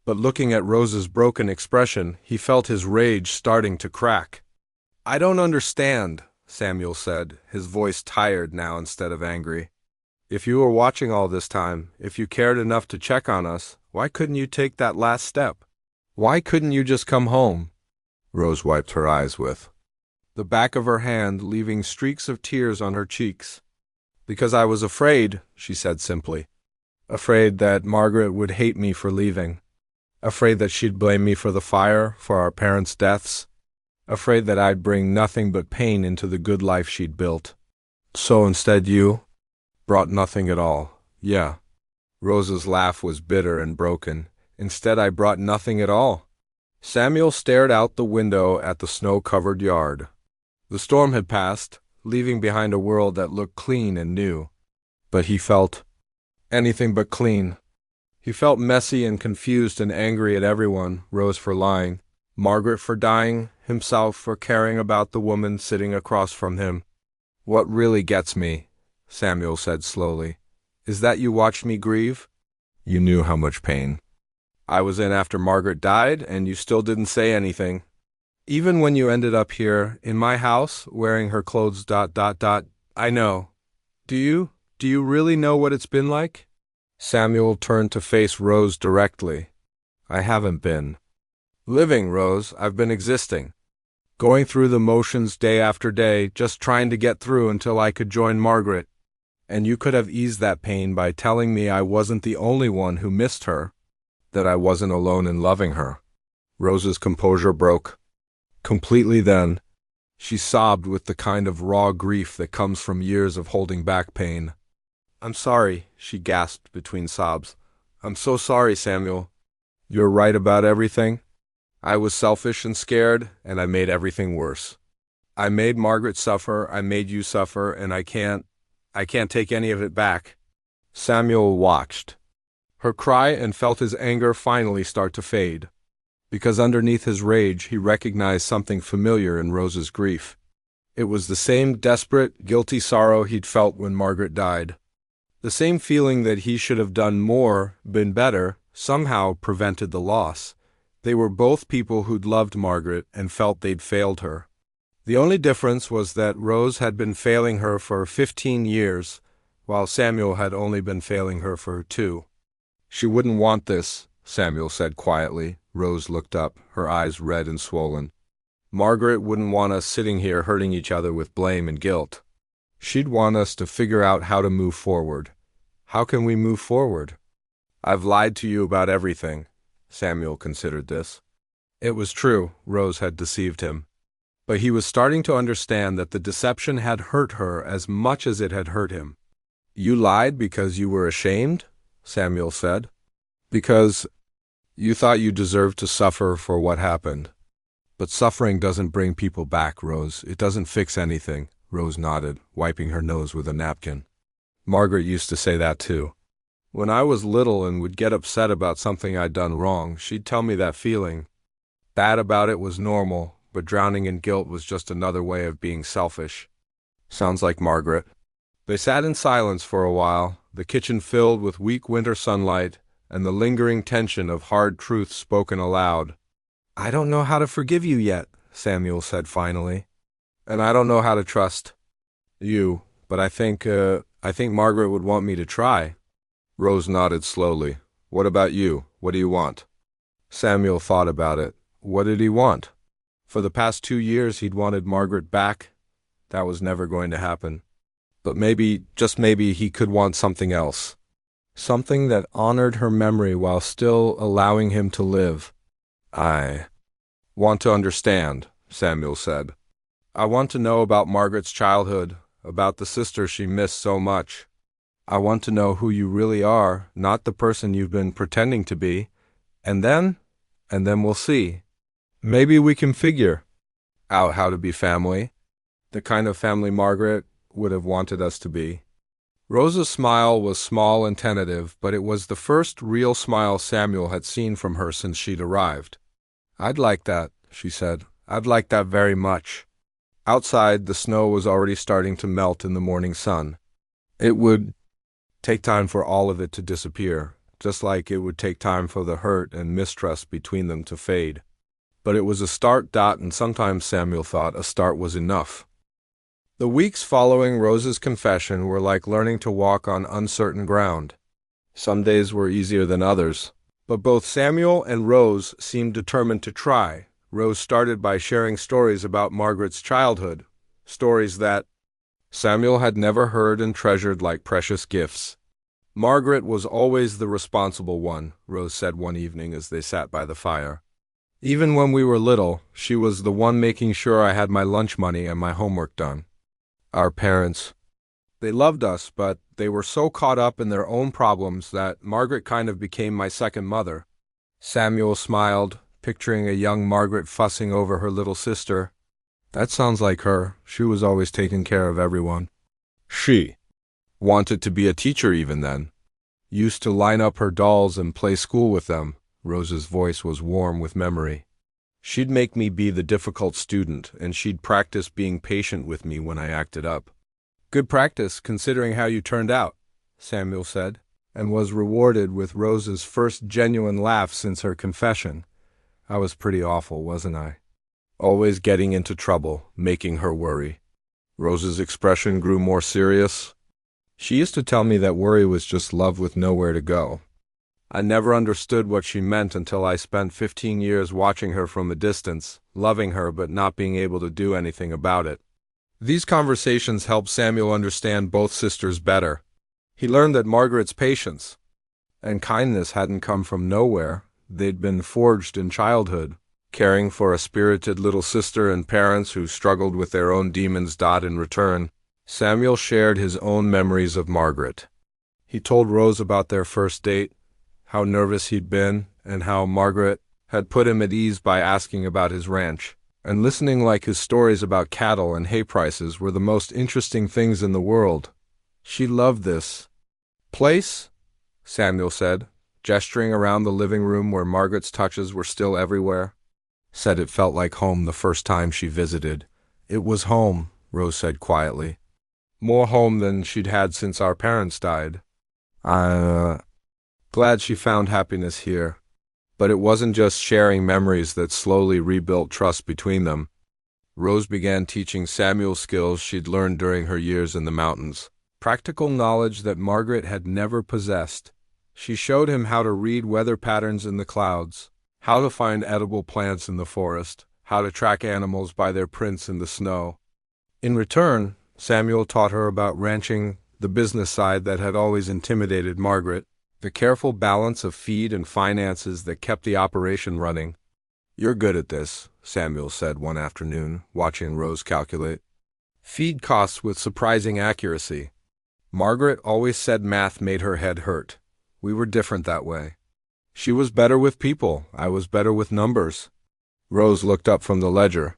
But looking at Rose's broken expression, he felt his rage starting to crack. I don't understand, Samuel said, his voice tired now instead of angry. If you were watching all this time, if you cared enough to check on us, why couldn't you take that last step? Why couldn't you just come home? Rose wiped her eyes with the back of her hand, leaving streaks of tears on her cheeks. Because I was afraid, she said simply. Afraid that Margaret would hate me for leaving. Afraid that she'd blame me for the fire, for our parents' deaths. Afraid that I'd bring nothing but pain into the good life she'd built. So instead you brought nothing at all. Yeah. Rose's laugh was bitter and broken. Instead I brought nothing at all. Samuel stared out the window at the snow-covered yard. The storm had passed, leaving behind a world that looked clean and new. But he felt anything but clean. He felt messy and confused and angry at everyone, Rose for lying, Margaret for dying, himself for caring about the woman sitting across from him. What really gets me, Samuel said slowly, is that you watched me grieve. You knew how much pain I was in after Margaret died, and you still didn't say anything. Even when you ended up here, in my house, wearing her clothes ... I know. Do you really know what it's been like? Samuel turned to face Rose directly. I haven't been living, Rose. I've been existing. Going through the motions day after day, just trying to get through until I could join Margaret. And you could have eased that pain by telling me I wasn't the only one who missed her, that I wasn't alone in loving her. Rose's composure broke completely then. She sobbed with the kind of raw grief that comes from years of holding back pain. I'm sorry, she gasped between sobs. I'm so sorry, Samuel. You're right about everything. I was selfish and scared, and I made everything worse. I made Margaret suffer, I made you suffer, and I can't take any of it back. Samuel watched her cry and felt his anger finally start to fade. Because underneath his rage, he recognized something familiar in Rose's grief. It was the same desperate, guilty sorrow he'd felt when Margaret died. The same feeling that he should have done more, been better, somehow prevented the loss. They were both people who'd loved Margaret and felt they'd failed her. The only difference was that Rose had been failing her for 15 years, while Samuel had only been failing her for 2. She wouldn't want this, Samuel said quietly. Rose looked up, her eyes red and swollen. Margaret wouldn't want us sitting here hurting each other with blame and guilt. She'd want us to figure out how to move forward. How can we move forward? I've lied to you about everything. Samuel considered this. It was true, Rose had deceived him. But he was starting to understand that the deception had hurt her as much as it had hurt him. You lied because you were ashamed? Samuel said. Because you thought you deserved to suffer for what happened. But suffering doesn't bring people back, Rose. It doesn't fix anything. Rose nodded, wiping her nose with a napkin. Margaret used to say that too. When I was little and would get upset about something I'd done wrong, she'd tell me that feeling bad about it was normal, but drowning in guilt was just another way of being selfish. Sounds like Margaret. They sat in silence for a while, the kitchen filled with weak winter sunlight and the lingering tension of hard truths spoken aloud. "I don't know how to forgive you yet," Samuel said finally. "And I don't know how to trust you, but I think Margaret would want me to try." Rose nodded slowly. "What about you? What do you want?" Samuel thought about it. What did he want? For the past 2 years he'd wanted Margaret back. That was never going to happen. But maybe, just maybe, he could want something else. Something that honored her memory while still allowing him to live. "I want to understand," Samuel said. "I want to know about Margaret's childhood, about the sister she missed so much. I want to know who you really are, not the person you've been pretending to be. And then we'll see. Maybe we can figure out how to be family. The kind of family Margaret would have wanted us to be." Rose's smile was small and tentative, but it was the first real smile Samuel had seen from her since she'd arrived. "I'd like that," she said. "I'd like that very much." Outside, the snow was already starting to melt in the morning sun. It would take time for all of it to disappear, just like it would take time for the hurt and mistrust between them to fade. But it was a start, and sometimes Samuel thought a start was enough. The weeks following Rose's confession were like learning to walk on uncertain ground. Some days were easier than others, but both Samuel and Rose seemed determined to try. Rose started by sharing stories about Margaret's childhood, stories that Samuel had never heard and treasured like precious gifts. "Margaret was always the responsible one," Rose said one evening as they sat by the fire. "Even when we were little, she was the one making sure I had my lunch money and my homework done. Our parents, they loved us, but they were so caught up in their own problems that Margaret kind of became my second mother." Samuel smiled, picturing a young Margaret fussing over her little sister. "That sounds like her. She was always taking care of everyone." "She wanted to be a teacher even then. Used to line up her dolls and play school with them." Rose's voice was warm with memory. "She'd make me be the difficult student, and she'd practice being patient with me when I acted up." "Good practice, considering how you turned out," Samuel said, and was rewarded with Rose's first genuine laugh since her confession. "I was pretty awful, wasn't I? Always getting into trouble, making her worry." Rose's expression grew more serious. "She used to tell me that worry was just love with nowhere to go. I never understood what she meant until I spent 15 years watching her from a distance, loving her but not being able to do anything about it." These conversations helped Samuel understand both sisters better. He learned that Margaret's patience and kindness hadn't come from nowhere. They'd been forged in childhood, caring for a spirited little sister and parents who struggled with their own demons. In return, Samuel shared his own memories of Margaret. He told Rose about their first date, how nervous he'd been, and how Margaret had put him at ease by asking about his ranch, and listening like his stories about cattle and hay prices were the most interesting things in the world. "She loved this place," Samuel said, gesturing around the living room where Margaret's touches were still everywhere. "Said it felt like home the first time she visited." "It was home," Rose said quietly. "More home than she'd had since our parents died. Glad she found happiness here." But it wasn't just sharing memories that slowly rebuilt trust between them. Rose began teaching Samuel skills she'd learned during her years in the mountains, practical knowledge that Margaret had never possessed. She showed him how to read weather patterns in the clouds, how to find edible plants in the forest, how to track animals by their prints in the snow. In return, Samuel taught her about ranching, the business side that had always intimidated Margaret, the careful balance of feed and finances that kept the operation running. "You're good at this," Samuel said one afternoon, watching Rose calculate feed costs with surprising accuracy. Margaret always said math made her head hurt. We were different that way. She was better with people, I was better with numbers. Rose looked up from the ledger.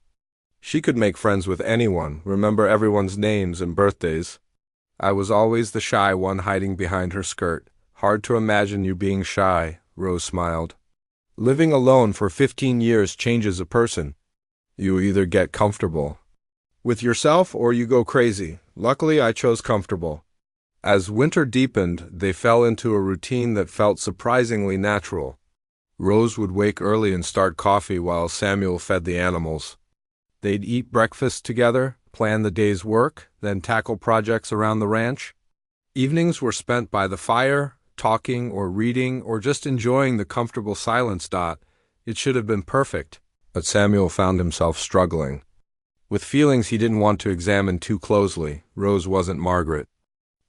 She could make friends with anyone, remember everyone's names and birthdays. I was always the shy one hiding behind her skirt. Hard to imagine you being shy, Rose smiled. Living alone for 15 years changes a person. You either get comfortable with yourself or you go crazy. Luckily, I chose comfortable. As winter deepened, they fell into a routine that felt surprisingly natural. Rose would wake early and start coffee while Samuel fed the animals. They'd eat breakfast together, plan the day's work, then tackle projects around the ranch. Evenings were spent by the fire, talking or reading or just enjoying the comfortable silence. It should have been perfect, but Samuel found himself struggling with feelings he didn't want to examine too closely. Rose wasn't Margaret.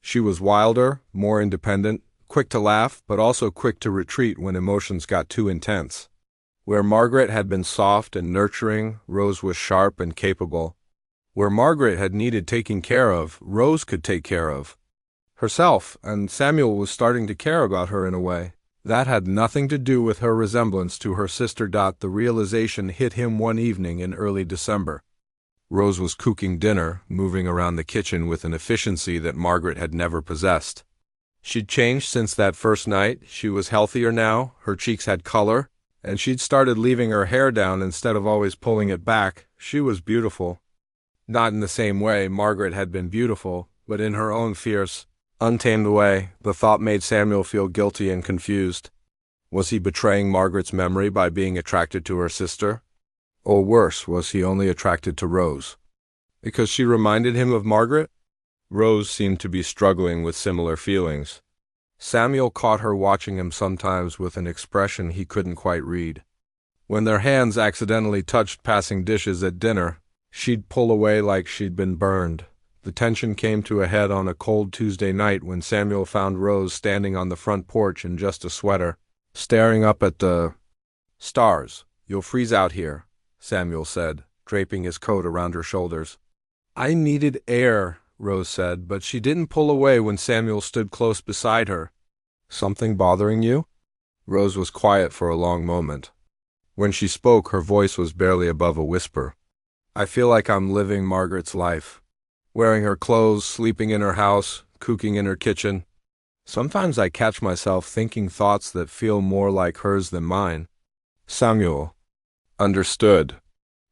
She was wilder, more independent, quick to laugh, but also quick to retreat when emotions got too intense. Where Margaret had been soft and nurturing, Rose was sharp and capable. Where Margaret had needed taking care of, Rose could take care of herself, and Samuel was starting to care about her in a way. That had nothing to do with her resemblance to her sister. The realization hit him one evening in early December. Rose was cooking dinner, moving around the kitchen with an efficiency that Margaret had never possessed. She'd changed since that first night. She was healthier now, her cheeks had color, and she'd started leaving her hair down instead of always pulling it back. She was beautiful. Not in the same way Margaret had been beautiful, but in her own fierce, untamed way. The thought made Samuel feel guilty and confused. Was he betraying Margaret's memory by being attracted to her sister? Or worse, was he only attracted to Rose because she reminded him of Margaret? Rose seemed to be struggling with similar feelings. Samuel caught her watching him sometimes with an expression he couldn't quite read. When their hands accidentally touched passing dishes at dinner, she'd pull away like she'd been burned. The tension came to a head on a cold Tuesday night when Samuel found Rose standing on the front porch in just a sweater, staring up at the stars. "You'll freeze out here," Samuel said, draping his coat around her shoulders. "I needed air," Rose said, but she didn't pull away when Samuel stood close beside her. "Something bothering you?" Rose was quiet for a long moment. When she spoke, her voice was barely above a whisper. "I feel like I'm living Margaret's life. Wearing her clothes, sleeping in her house, cooking in her kitchen. Sometimes I catch myself thinking thoughts that feel more like hers than mine." Samuel understood.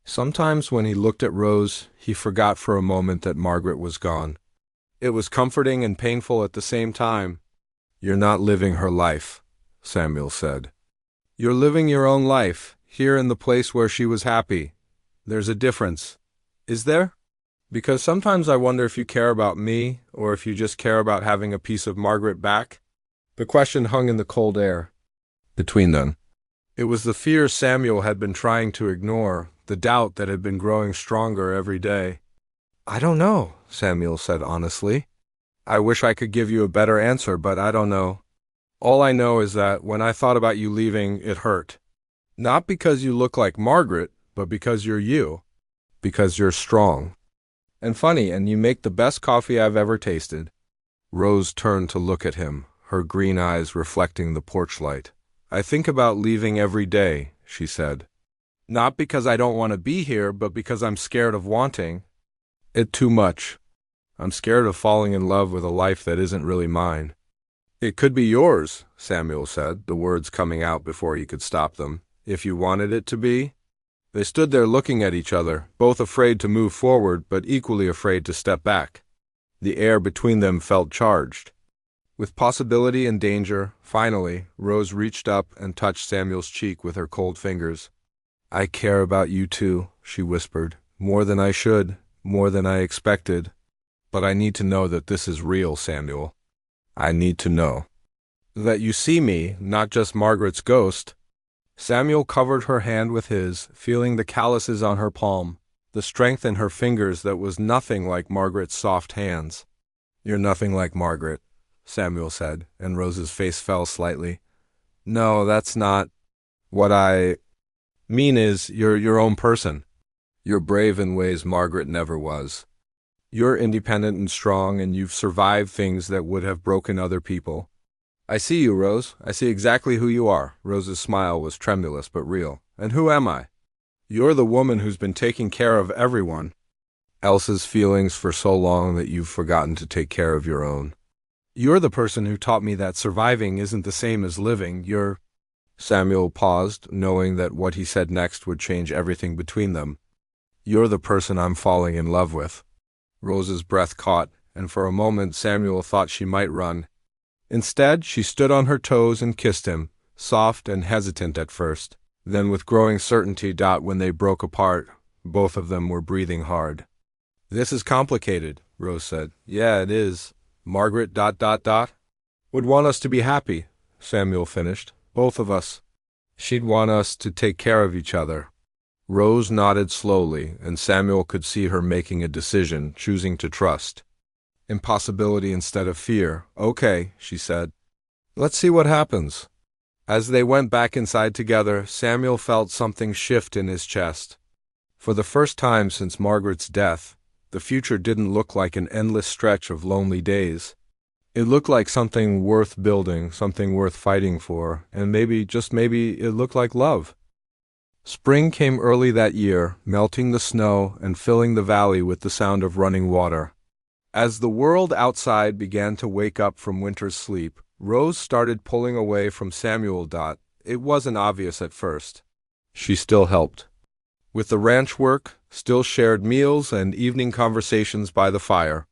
Sometimes when he looked at Rose, he forgot for a moment that Margaret was gone. It was comforting and painful at the same time. "You're not living her life," Samuel said. "You're living your own life, here in the place where she was happy. There's a difference. Is there? Because sometimes I wonder if you care about me, or if you just care about having a piece of Margaret back." The question hung in the cold air between them. It was the fear Samuel had been trying to ignore, the doubt that had been growing stronger every day. "I don't know," Samuel said honestly. "I wish I could give you a better answer, but I don't know. All I know is that when I thought about you leaving, it hurt. Not because you look like Margaret, but because you're you. Because you're strong. And funny, and you make the best coffee I've ever tasted." Rose turned to look at him, her green eyes reflecting the porch light. "I think about leaving every day," she said. "Not because I don't want to be here, but because I'm scared of wanting it too much. I'm scared of falling in love with a life that isn't really mine." "It could be yours," Samuel said, the words coming out before he could stop them, "if you wanted it to be." They stood there looking at each other, both afraid to move forward, but equally afraid to step back. The air between them felt charged with possibility and danger. Finally, Rose reached up and touched Samuel's cheek with her cold fingers. "I care about you too," she whispered. "More than I should, more than I expected. But I need to know that this is real, Samuel. I need to know that you see me, not just Margaret's ghost." Samuel covered her hand with his, feeling the calluses on her palm, the strength in her fingers that was nothing like Margaret's soft hands. "You're nothing like Margaret," Samuel said, and Rose's face fell slightly. "No, that's not what I mean is, you're your own person. You're brave in ways Margaret never was. You're independent and strong, and you've survived things that would have broken other people. I see you, Rose. I see exactly who you are." Rose's smile was tremulous but real. "And who am I?" You're the woman who's been taking care of everyone else's feelings for so long that you've forgotten to take care of your own. You're the person who taught me that surviving isn't the same as living. Samuel paused, knowing that what he said next would change everything between them. You're the person I'm falling in love with. Rose's breath caught, and for a moment Samuel thought she might run. Instead, she stood on her toes and kissed him, soft and hesitant at first. Then with growing certainty, when they broke apart, both of them were breathing hard. This is complicated, Rose said. Yeah, it is. Margaret ... would want us to be happy, Samuel finished. Both of us. She'd want us to take care of each other. Rose nodded slowly, and Samuel could see her making a decision, choosing to trust. Impossibility instead of fear. Okay, she said. Let's see what happens. As they went back inside together, Samuel felt something shift in his chest. For the first time since Margaret's death, the future didn't look like an endless stretch of lonely days. It looked like something worth building, something worth fighting for, and maybe, just maybe, it looked like love. Spring came early that year, melting the snow and filling the valley with the sound of running water. As the world outside began to wake up from winter's sleep, Rose started pulling away from Samuel. It wasn't obvious at first. She still helped. With the ranch work, still shared meals and evening conversations by the fire.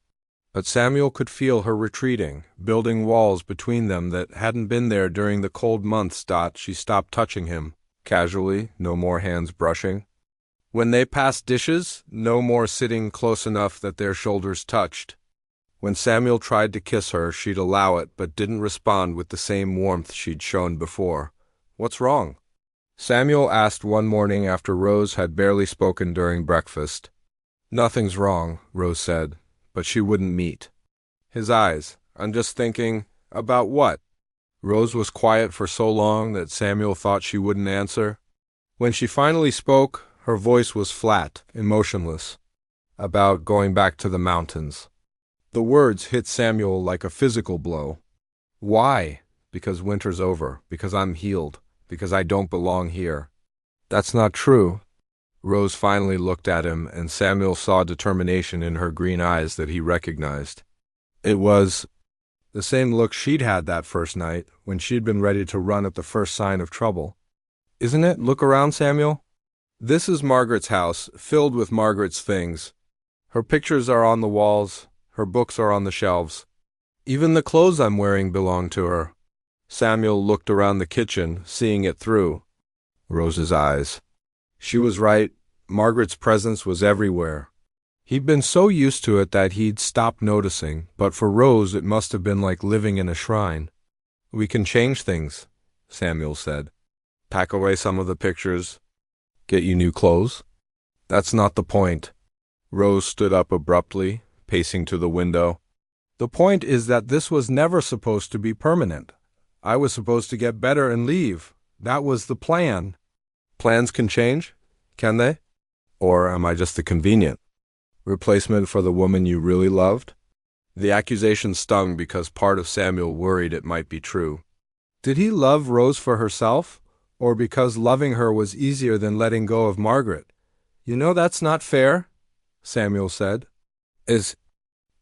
But Samuel could feel her retreating, building walls between them that hadn't been there during the cold months. She stopped touching him. Casually, no more hands brushing. When they passed dishes, no more sitting close enough that their shoulders touched. When Samuel tried to kiss her, she'd allow it, but didn't respond with the same warmth she'd shown before. What's wrong? Samuel asked one morning after Rose had barely spoken during breakfast. Nothing's wrong, Rose said, but she wouldn't meet. His eyes. I'm just thinking, about what? Rose was quiet for so long that Samuel thought she wouldn't answer. When she finally spoke, her voice was flat, emotionless. About going back to the mountains. The words hit Samuel like a physical blow. Why? Because winter's over, because I'm healed, because I don't belong here. That's not true. Rose finally looked at him, and Samuel saw determination in her green eyes that he recognized. It was the same look she'd had that first night, when she'd been ready to run at the first sign of trouble. Isn't it? Look around, Samuel. This is Margaret's house, filled with Margaret's things. Her pictures are on the walls, her books are on the shelves. Even the clothes I'm wearing belong to her. Samuel looked around the kitchen, seeing it through Rose's eyes. She was right. Margaret's presence was everywhere. He'd been so used to it that he'd stopped noticing, but for Rose it must have been like living in a shrine. We can change things, Samuel said. Pack away some of the pictures. Get you new clothes. That's not the point. Rose stood up abruptly, pacing to the window. The point is that this was never supposed to be permanent. I was supposed to get better and leave. That was the plan. Plans can change, can they? Or am I just a convenient replacement for the woman you really loved? The accusation stung because part of Samuel worried it might be true. Did he love Rose for herself, or because loving her was easier than letting go of Margaret? You know that's not fair, Samuel said. Is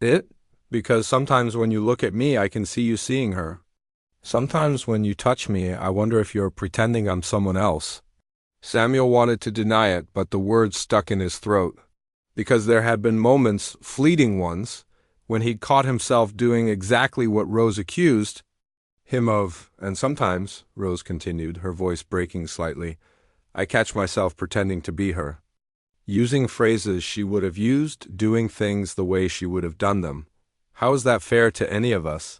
it? Because sometimes when you look at me, I can see you seeing her. Sometimes when you touch me, I wonder if you're pretending I'm someone else. Samuel wanted to deny it, but the words stuck in his throat. Because there had been moments, fleeting ones, when he'd caught himself doing exactly what Rose accused him of. And sometimes, Rose continued, her voice breaking slightly, I catch myself pretending to be her. Using phrases she would have used, doing things the way she would have done them. How is that fair to any of us?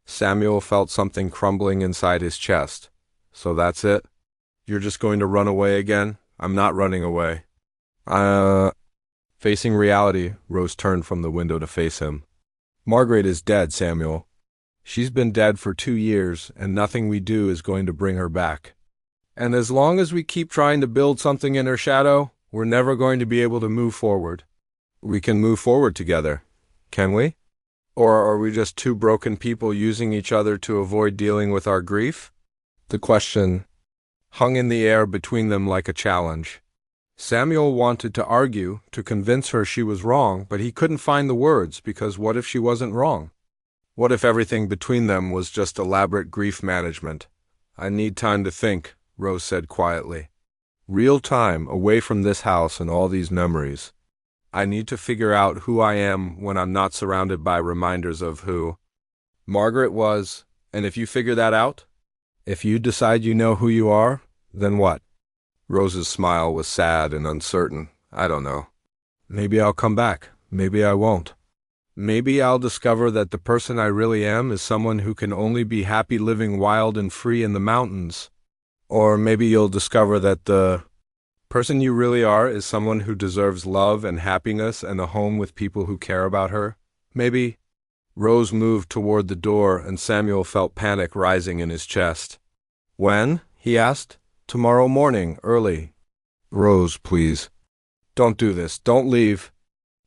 Samuel felt something crumbling inside his chest. So that's it? You're just going to run away again? I'm not running away. Facing reality, Rose turned from the window to face him. Margaret is dead, Samuel. She's been dead for 2 years, and nothing we do is going to bring her back. And as long as we keep trying to build something in her shadow, we're never going to be able to move forward. We can move forward together, can we? Or are we just two broken people using each other to avoid dealing with our grief? The question hung in the air between them like a challenge. Samuel wanted to argue, to convince her she was wrong, but he couldn't find the words because what if she wasn't wrong? What if everything between them was just elaborate grief management? I need time to think, Rose said quietly. Real time, away from this house and all these memories. I need to figure out who I am when I'm not surrounded by reminders of who Margaret was, and if you figure that out, if you decide you know who you are, then what? Rose's smile was sad and uncertain. I don't know. Maybe I'll come back. Maybe I won't. Maybe I'll discover that the person I really am is someone who can only be happy living wild and free in the mountains. Or maybe you'll discover that the person you really are is someone who deserves love and happiness and a home with people who care about her. Maybe. Rose moved toward the door, and Samuel felt panic rising in his chest. When? He asked. Tomorrow morning, early. Rose, please. Don't do this. Don't leave.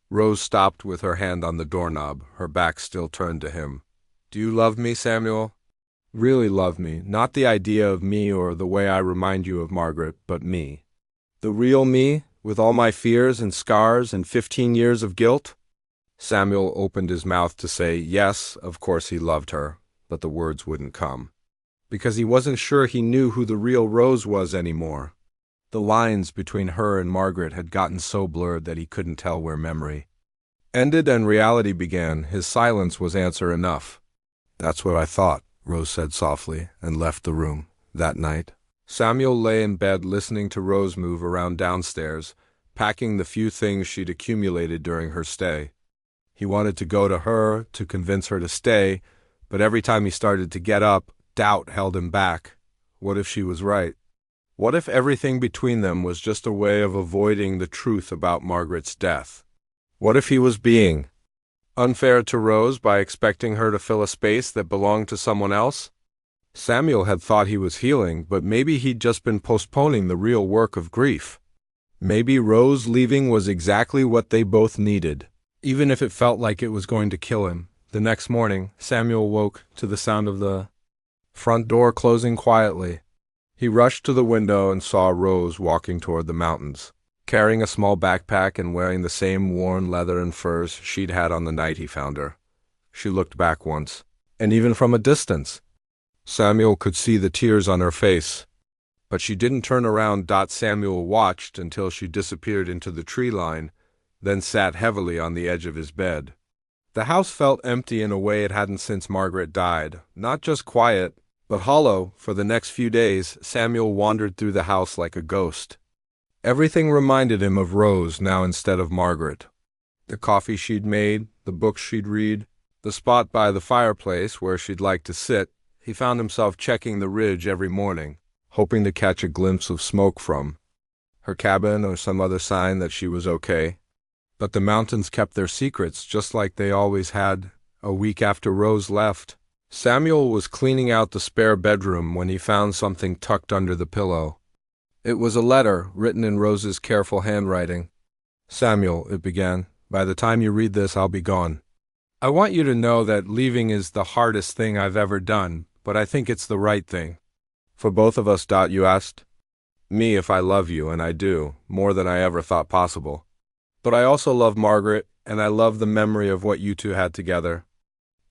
Rose stopped with her hand on the doorknob, her back still turned to him. Do you love me, Samuel? Really love me, not the idea of me or the way I remind you of Margaret, but me. The real me, with all my fears and scars and 15 years of guilt? Samuel opened his mouth to say yes, of course he loved her, but the words wouldn't come. Because he wasn't sure he knew who the real Rose was anymore. The lines between her and Margaret had gotten so blurred that he couldn't tell where memory ended and reality began. His silence was answer enough. That's what I thought, Rose said softly, and left the room. That night, Samuel lay in bed listening to Rose move around downstairs, packing the few things she'd accumulated during her stay. He wanted to go to her, to convince her to stay, but every time he started to get up, doubt held him back. What if she was right? What if everything between them was just a way of avoiding the truth about Margaret's death? What if he was being unfair to Rose by expecting her to fill a space that belonged to someone else? Samuel had thought he was healing, but maybe he'd just been postponing the real work of grief. Maybe Rose leaving was exactly what they both needed, even if it felt like it was going to kill him. The next morning, Samuel woke to the sound of the front door closing quietly. He rushed to the window and saw Rose walking toward the mountains, carrying a small backpack and wearing the same worn leather and furs she'd had on the night he found her. She looked back once, and even from a distance, Samuel could see the tears on her face. But she didn't turn around. Samuel watched until she disappeared into the tree line, then sat heavily on the edge of his bed. The house felt empty in a way it hadn't since Margaret died, not just quiet, but hollow. For the next few days, Samuel wandered through the house like a ghost. Everything reminded him of Rose now instead of Margaret. The coffee she'd made, the books she'd read, the spot by the fireplace where she'd like to sit. He found himself checking the ridge every morning, hoping to catch a glimpse of smoke from her cabin or some other sign that she was okay. But the mountains kept their secrets just like they always had. A week after Rose left, Samuel was cleaning out the spare bedroom when he found something tucked under the pillow. It was a letter written in Rose's careful handwriting. Samuel, it began, by the time you read this, I'll be gone. I want you to know that leaving is the hardest thing I've ever done, but I think it's the right thing. For both of us. You asked me if I love you, and I do, more than I ever thought possible. But I also love Margaret, and I love the memory of what you two had together.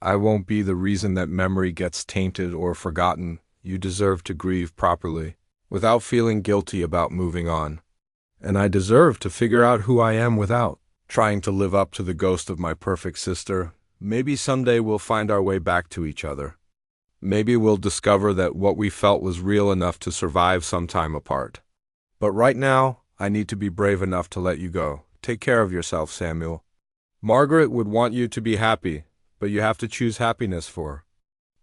I won't be the reason that memory gets tainted or forgotten. You deserve to grieve properly, without feeling guilty about moving on. And I deserve to figure out who I am without trying to live up to the ghost of my perfect sister. Maybe someday we'll find our way back to each other. Maybe we'll discover that what we felt was real enough to survive some time apart. But right now, I need to be brave enough to let you go. Take care of yourself, Samuel. Margaret would want you to be happy, but you have to choose happiness for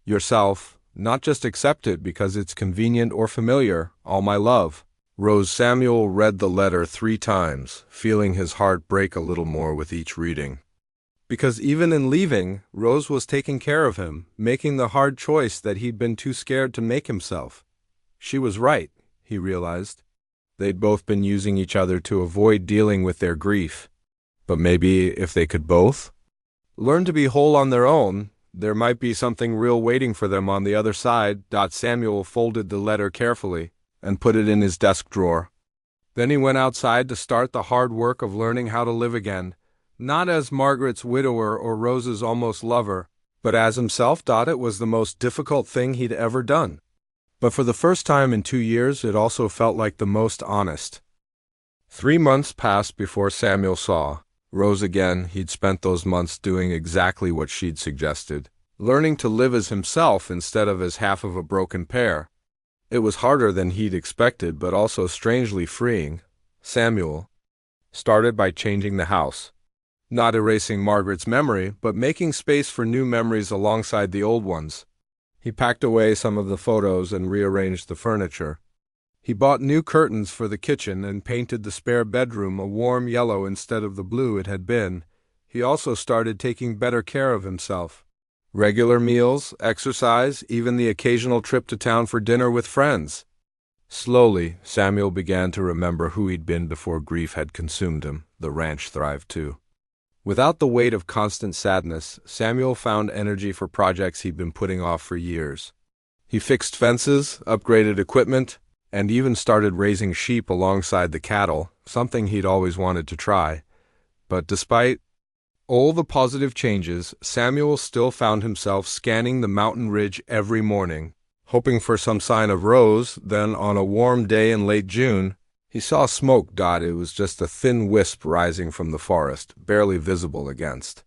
yourself, not just accept it because it's convenient or familiar. All my love. Rose. Samuel read the letter 3 times, feeling his heart break a little more with each reading. Because even in leaving, Rose was taking care of him, making the hard choice that he'd been too scared to make himself. She was right, he realized. They'd both been using each other to avoid dealing with their grief. But maybe if they could both learn to be whole on their own, there might be something real waiting for them on the other side. Samuel folded the letter carefully and put it in his desk drawer. Then he went outside to start the hard work of learning how to live again, not as Margaret's widower or Rose's almost lover, but as himself. It was the most difficult thing he'd ever done. But for the first time in 2 years, it also felt like the most honest. 3 months passed before Samuel saw Rose again. He'd spent those months doing exactly what she'd suggested, learning to live as himself instead of as half of a broken pair. It was harder than he'd expected, but also strangely freeing. Samuel started by changing the house. Not erasing Margaret's memory, but making space for new memories alongside the old ones. He packed away some of the photos and rearranged the furniture. He bought new curtains for the kitchen and painted the spare bedroom a warm yellow instead of the blue it had been. He also started taking better care of himself. Regular meals, exercise, even the occasional trip to town for dinner with friends. Slowly, Samuel began to remember who he'd been before grief had consumed him. The ranch thrived too. Without the weight of constant sadness, Samuel found energy for projects he'd been putting off for years. He fixed fences, upgraded equipment, and even started raising sheep alongside the cattle, something he'd always wanted to try. But despite all the positive changes, Samuel still found himself scanning the mountain ridge every morning, hoping for some sign of Rose. Then, on a warm day in late June, he saw smoke. It was just a thin wisp rising from the forest, barely visible against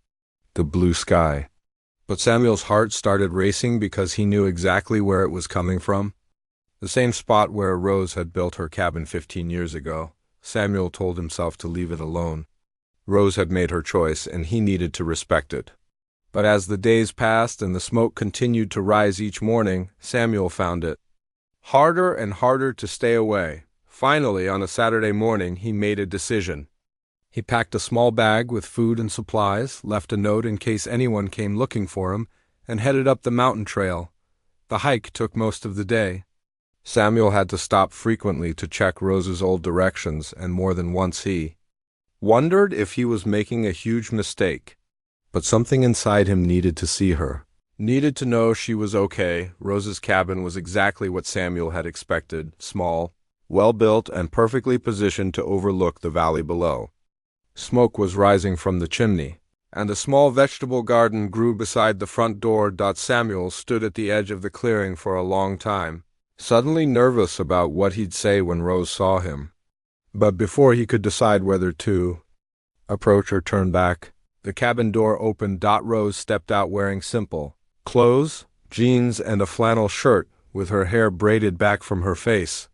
the blue sky. But Samuel's heart started racing because he knew exactly where it was coming from. The same spot where Rose had built her cabin 15 years ago. Samuel told himself to leave it alone. Rose had made her choice, and he needed to respect it. But as the days passed and the smoke continued to rise each morning, Samuel found it harder and harder to stay away. Finally, on a Saturday morning, he made a decision. He packed a small bag with food and supplies, left a note in case anyone came looking for him, and headed up the mountain trail. The hike took most of the day. Samuel had to stop frequently to check Rose's old directions, and more than once he wondered if he was making a huge mistake. But something inside him needed to see her, needed to know she was okay. Rose's cabin was exactly what Samuel had expected, small, well-built, and perfectly positioned to overlook the valley below. Smoke was rising from the chimney, and a small vegetable garden grew beside the front door. Samuel stood at the edge of the clearing for a long time, suddenly nervous about what he'd say when Rose saw him. But before he could decide whether to approach or turn back, the cabin door opened. Rose stepped out wearing simple clothes, jeans, and a flannel shirt, with her hair braided back from her face.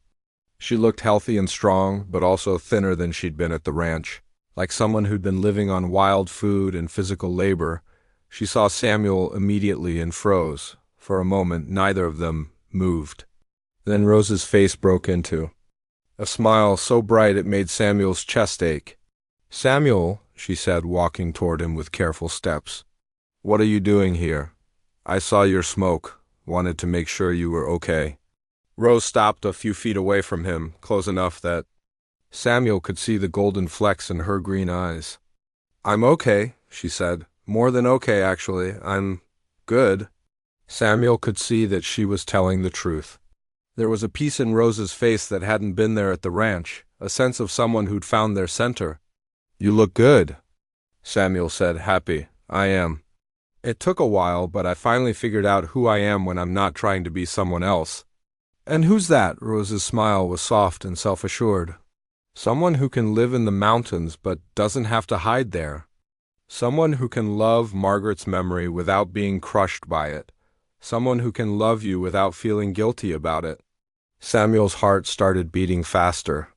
She looked healthy and strong, but also thinner than she'd been at the ranch, like someone who'd been living on wild food and physical labor. She saw Samuel immediately and froze. For a moment, neither of them moved. Then Rose's face broke into a smile so bright it made Samuel's chest ache. "Samuel," she said, walking toward him with careful steps. "What are you doing here? I saw your smoke. Wanted to make sure you were okay." Rose stopped a few feet away from him, close enough that Samuel could see the golden flecks in her green eyes. "I'm okay," she said. "More than okay, actually. I'm good." Samuel could see that she was telling the truth. There was a peace in Rose's face that hadn't been there at the ranch, a sense of someone who'd found their center. "You look good," Samuel said, happy. "I am. It took a while, but I finally figured out who I am when I'm not trying to be someone else." "And who's that?" Rose's smile was soft and self-assured. "Someone who can live in the mountains but doesn't have to hide there. Someone who can love Margaret's memory without being crushed by it. Someone who can love you without feeling guilty about it." Samuel's heart started beating faster.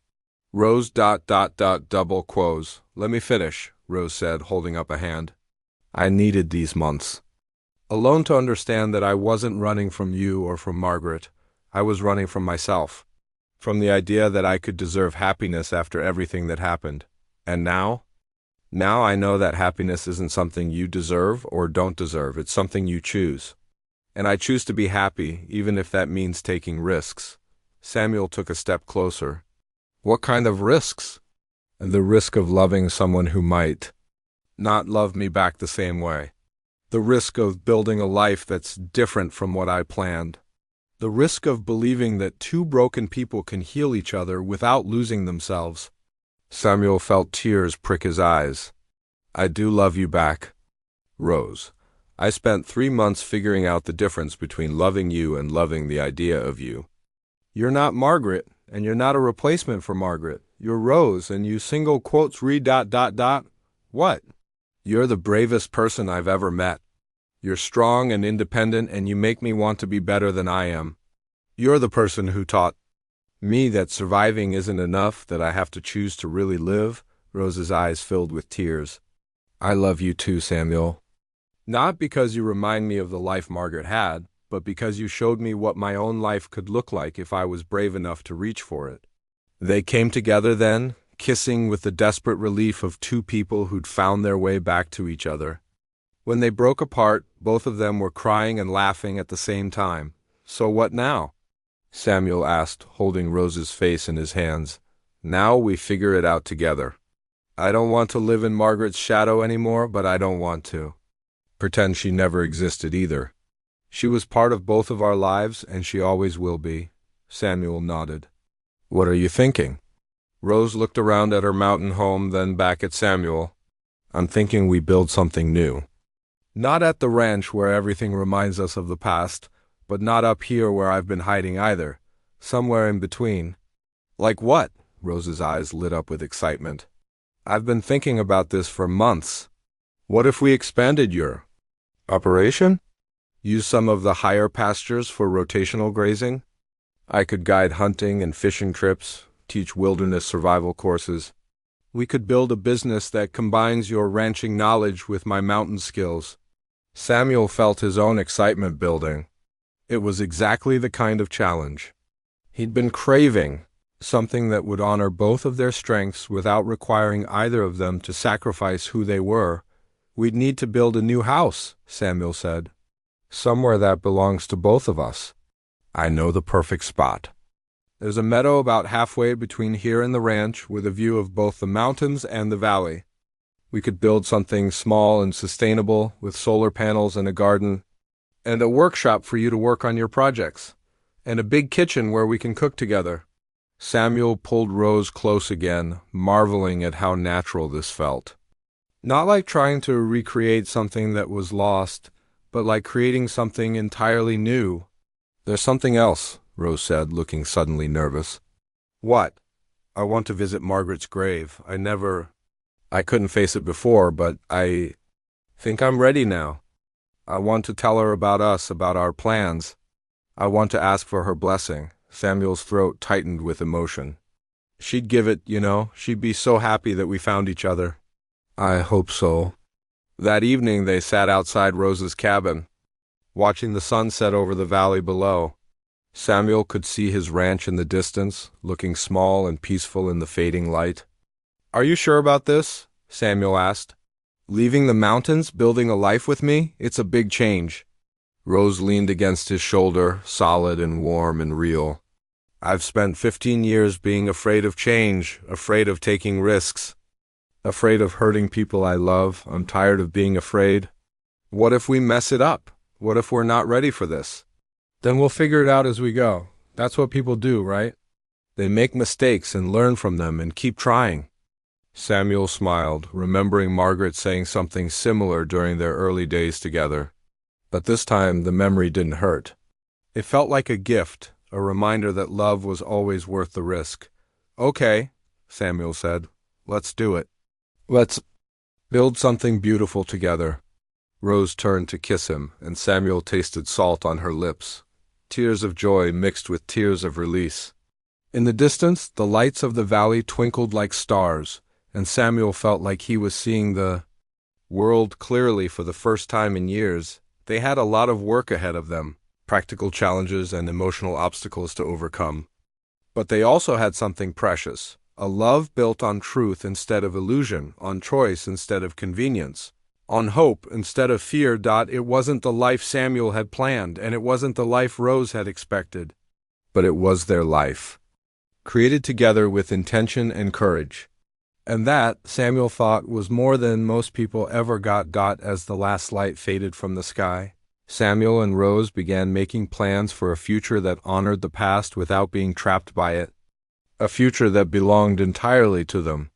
"Rose ... double quotes. Let me finish," Rose said, holding up a hand. "I needed these months alone to understand that I wasn't running from you or from Margaret. I was running from myself, from the idea that I could deserve happiness after everything that happened. And now I know that happiness isn't something you deserve or don't deserve. It's something you choose. And I choose to be happy, even if that means taking risks." Samuel took a step closer. "What kind of risks?" "The risk of loving someone who might not love me back the same way. The risk of building a life that's different from what I planned. The risk of believing that two broken people can heal each other without losing themselves. Samuel felt tears prick his eyes. I do love you back, Rose. I spent 3 months figuring out the difference between loving you and loving the idea of you. You're not Margaret, and you're not a replacement for Margaret. You're Rose, and you single quotes read ... What? You're the bravest person I've ever met. You're strong and independent, and you make me want to be better than I am. You're the person who taught me that surviving isn't enough, that I have to choose to really live. Rose's eyes filled with tears. I love you too, Samuel. Not because you remind me of the life Margaret had, but because you showed me what my own life could look like if I was brave enough to reach for it. They came together then, kissing with the desperate relief of two people who'd found their way back to each other. When they broke apart, both of them were crying and laughing at the same time. So what now? Samuel asked, holding Rose's face in his hands. Now we figure it out together. I don't want to live in Margaret's shadow anymore, but I don't want to pretend she never existed either. She was part of both of our lives, and she always will be. Samuel nodded. What are you thinking? Rose looked around at her mountain home, then back at Samuel. I'm thinking we build something new. Not at the ranch where everything reminds us of the past, but not up here where I've been hiding either. Somewhere in between. Like what? Rose's eyes lit up with excitement. I've been thinking about this for months. What if we expanded your operation? Use some of the higher pastures for rotational grazing? I could guide hunting and fishing trips, teach wilderness survival courses. We could build a business that combines your ranching knowledge with my mountain skills. Samuel felt his own excitement building. It was exactly the kind of challenge he'd been craving, something that would honor both of their strengths without requiring either of them to sacrifice who they were. We'd need to build a new house, Samuel said. Somewhere that belongs to both of us. I know the perfect spot. There's a meadow about halfway between here and the ranch with a view of both the mountains and the valley. We could build something small and sustainable with solar panels and a garden, and a workshop for you to work on your projects, and a big kitchen where we can cook together. Samuel pulled Rose close again, marveling at how natural this felt. Not like trying to recreate something that was lost, but like creating something entirely new. There's something else, Rose said, looking suddenly nervous. What? I want to visit Margaret's grave. I couldn't face it before, but I think I'm ready now. I want to tell her about us, about our plans. I want to ask for her blessing. Samuel's throat tightened with emotion. She'd give it, she'd be so happy that we found each other. I hope so. That evening they sat outside Rose's cabin, watching the sun set over the valley below. Samuel could see his ranch in the distance, looking small and peaceful in the fading light. Are you sure about this? Samuel asked. Leaving the mountains, building a life with me? It's a big change. Rose leaned against his shoulder, solid and warm and real. I've spent 15 years being afraid of change, afraid of taking risks, afraid of hurting people I love. I'm tired of being afraid. What if we mess it up? What if we're not ready for this? Then we'll figure it out as we go. That's what people do, right? They make mistakes and learn from them and keep trying. Samuel smiled, remembering Margaret saying something similar during their early days together. But this time the memory didn't hurt. It felt like a gift, a reminder that love was always worth the risk. Okay, Samuel said. Let's do it. Let's build something beautiful together. Rose turned to kiss him, and Samuel tasted salt on her lips. Tears of joy mixed with tears of release. In the distance, the lights of the valley twinkled like stars, and Samuel felt like he was seeing the world clearly for the first time in years. They had a lot of work ahead of them, practical challenges and emotional obstacles to overcome. But they also had something precious, a love built on truth instead of illusion, on choice instead of convenience, on hope instead of fear. It wasn't the life Samuel had planned, and it wasn't the life Rose had expected. But it was their life, created together with intention and courage. And that, Samuel thought, was more than most people ever got as the last light faded from the sky. Samuel and Rose began making plans for a future that honored the past without being trapped by it. A future that belonged entirely to them.